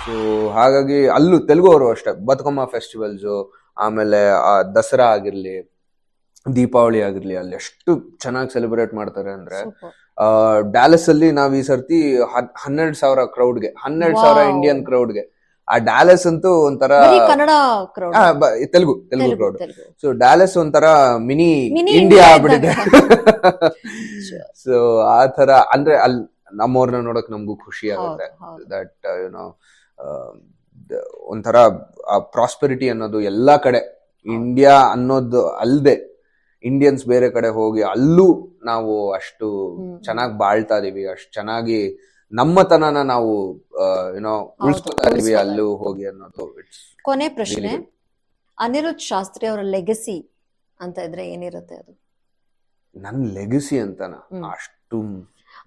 So ಹಾಗಾಗಿ ಅಲ್ಲೂ ತೆಲುಗು ಅವರು ಅಷ್ಟೇ ಬతుಕಮ್ಮ ಫೆಸ್ಟಿವಲ್ಸ್, ಆಮೇಲೆ ದಸರಾ ಆಗಿರ್ಲಿ, ದೀಪಾವಳಿ ಆಗಿರ್ಲಿ, ಅಲ್ಲಿ ಎಷ್ಟು ಚೆನ್ನಾಗಿ ಸೆಲೆಬ್ರೇಟ್ ಮಾಡ್ತಾರೆ ಅಂದ್ರೆ, ಡ್ಯಾಲಸ್ ಅಲ್ಲಿ ನಾವ್ ಈ ಸರ್ತಿ 12,000 ಕ್ರೌಡ್ಗೆ, 12,000 Wow. ಇಂಡಿಯನ್ ಕ್ರೌಡ್ಗೆ. ಆ ಡ್ಯಾಲಸ್ ಅಂತೂ ಒಂಥರ Kannada crowd. Telugu crowd. Telugu. So Dallas ಒಂಥರ ಮಿನಿ Mini ಇಂಡಿಯಾ India ಆಗ್ಬಿಟ್ಟಿದೆ. Sure. ಸೊ ಆ ತರ ಅಂದ್ರೆ ಅಲ್ಲಿ ನಮ್ಮವ್ರನ್ನ ನೋಡಕ್ ನಮ್ಗೂ ಖುಷಿ ಆಗುತ್ತೆ. ಹೌದು. ದಟ್ ಯುನೋ ಒಂಥರ ಪ್ರಾಸ್ಪೆರಿಟಿ ಅನ್ನೋದು ಎಲ್ಲಾ ಕಡೆ, ಇಂಡಿಯಾ ಅನ್ನೋದು ಅಲ್ದೆ ಇಂಡಿಯನ್ಸ್ ಬೇರೆ ಕಡೆ ಹೋಗಿ ಅಲ್ಲೂ ನಾವು ಅಷ್ಟು ಚೆನ್ನಾಗಿ ಬಾಳ್ತಾ ಇದೀವಿ, ಅಷ್ಟು ಚೆನ್ನಾಗಿ ನಮ್ಮತನನ ನಾವು ಯುನೋ ಉಳಿಸ್ಕೊತಾ ಇದೀವಿ ಅಲ್ಲೂ ಹೋಗಿ ಅನ್ನೋದು. ಕೊನೆ ಪ್ರಶ್ನೆ, ಅನಿರುದ್ಧ್ ಶಾಸ್ತ್ರಿ ಅವರ ಲೆಗಸಿ ಅಂತ ಇದ್ರೆ ಏನಿರುತ್ತೆ ಅದು? ನನ್ ಲೆಗಸಿ ಅಂತನ ಅಷ್ಟು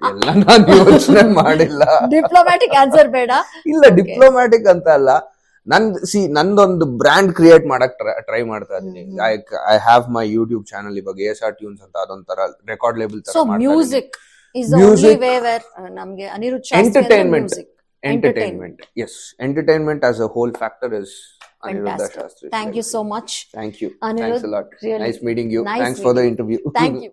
ಎಲ್ಲ ನಾನು ಯೋಚನೆ ಮಾಡಿಲ್ಲ. ಡಿಪ್ಲೊಮ್ಯಾಟಿಕ್ ಆನ್ಸರ್ ಬೇಡ. ಇಲ್ಲ, ಡಿಪ್ಲೊಮ್ಯಾಟಿಕ್ ಅಂತ ಅಲ್ಲ, ನಂದೊಂದು ಬ್ರ್ಯಾಂಡ್ ಕ್ರಿಯೇಟ್ ಮಾಡಕ್ ಟ್ರೈ ಮಾಡ್ತಾ ಇದೀನಿ. I have my YouTube channel ಇವಾಗ ASR ಟ್ಯೂನ್ಸ್ ಅಂತ, ಅದೊಂಥರ ರೆಕಾರ್ಡ್ ಲೇಬಲ್ ತರ ಸೊ ಮಾಡ್ತಾ ಇದೀನಿ. Music is the only way wear ನಮಗೆ Anirudh Shastri entertainment, yes, entertainment as a whole factor is Aniruddha Fantastic. Shastri. Thank you so much. Thank you. Aniruddh, Thanks a lot. really Nice meeting you. nice Thanks for the meeting. interview. Thank you.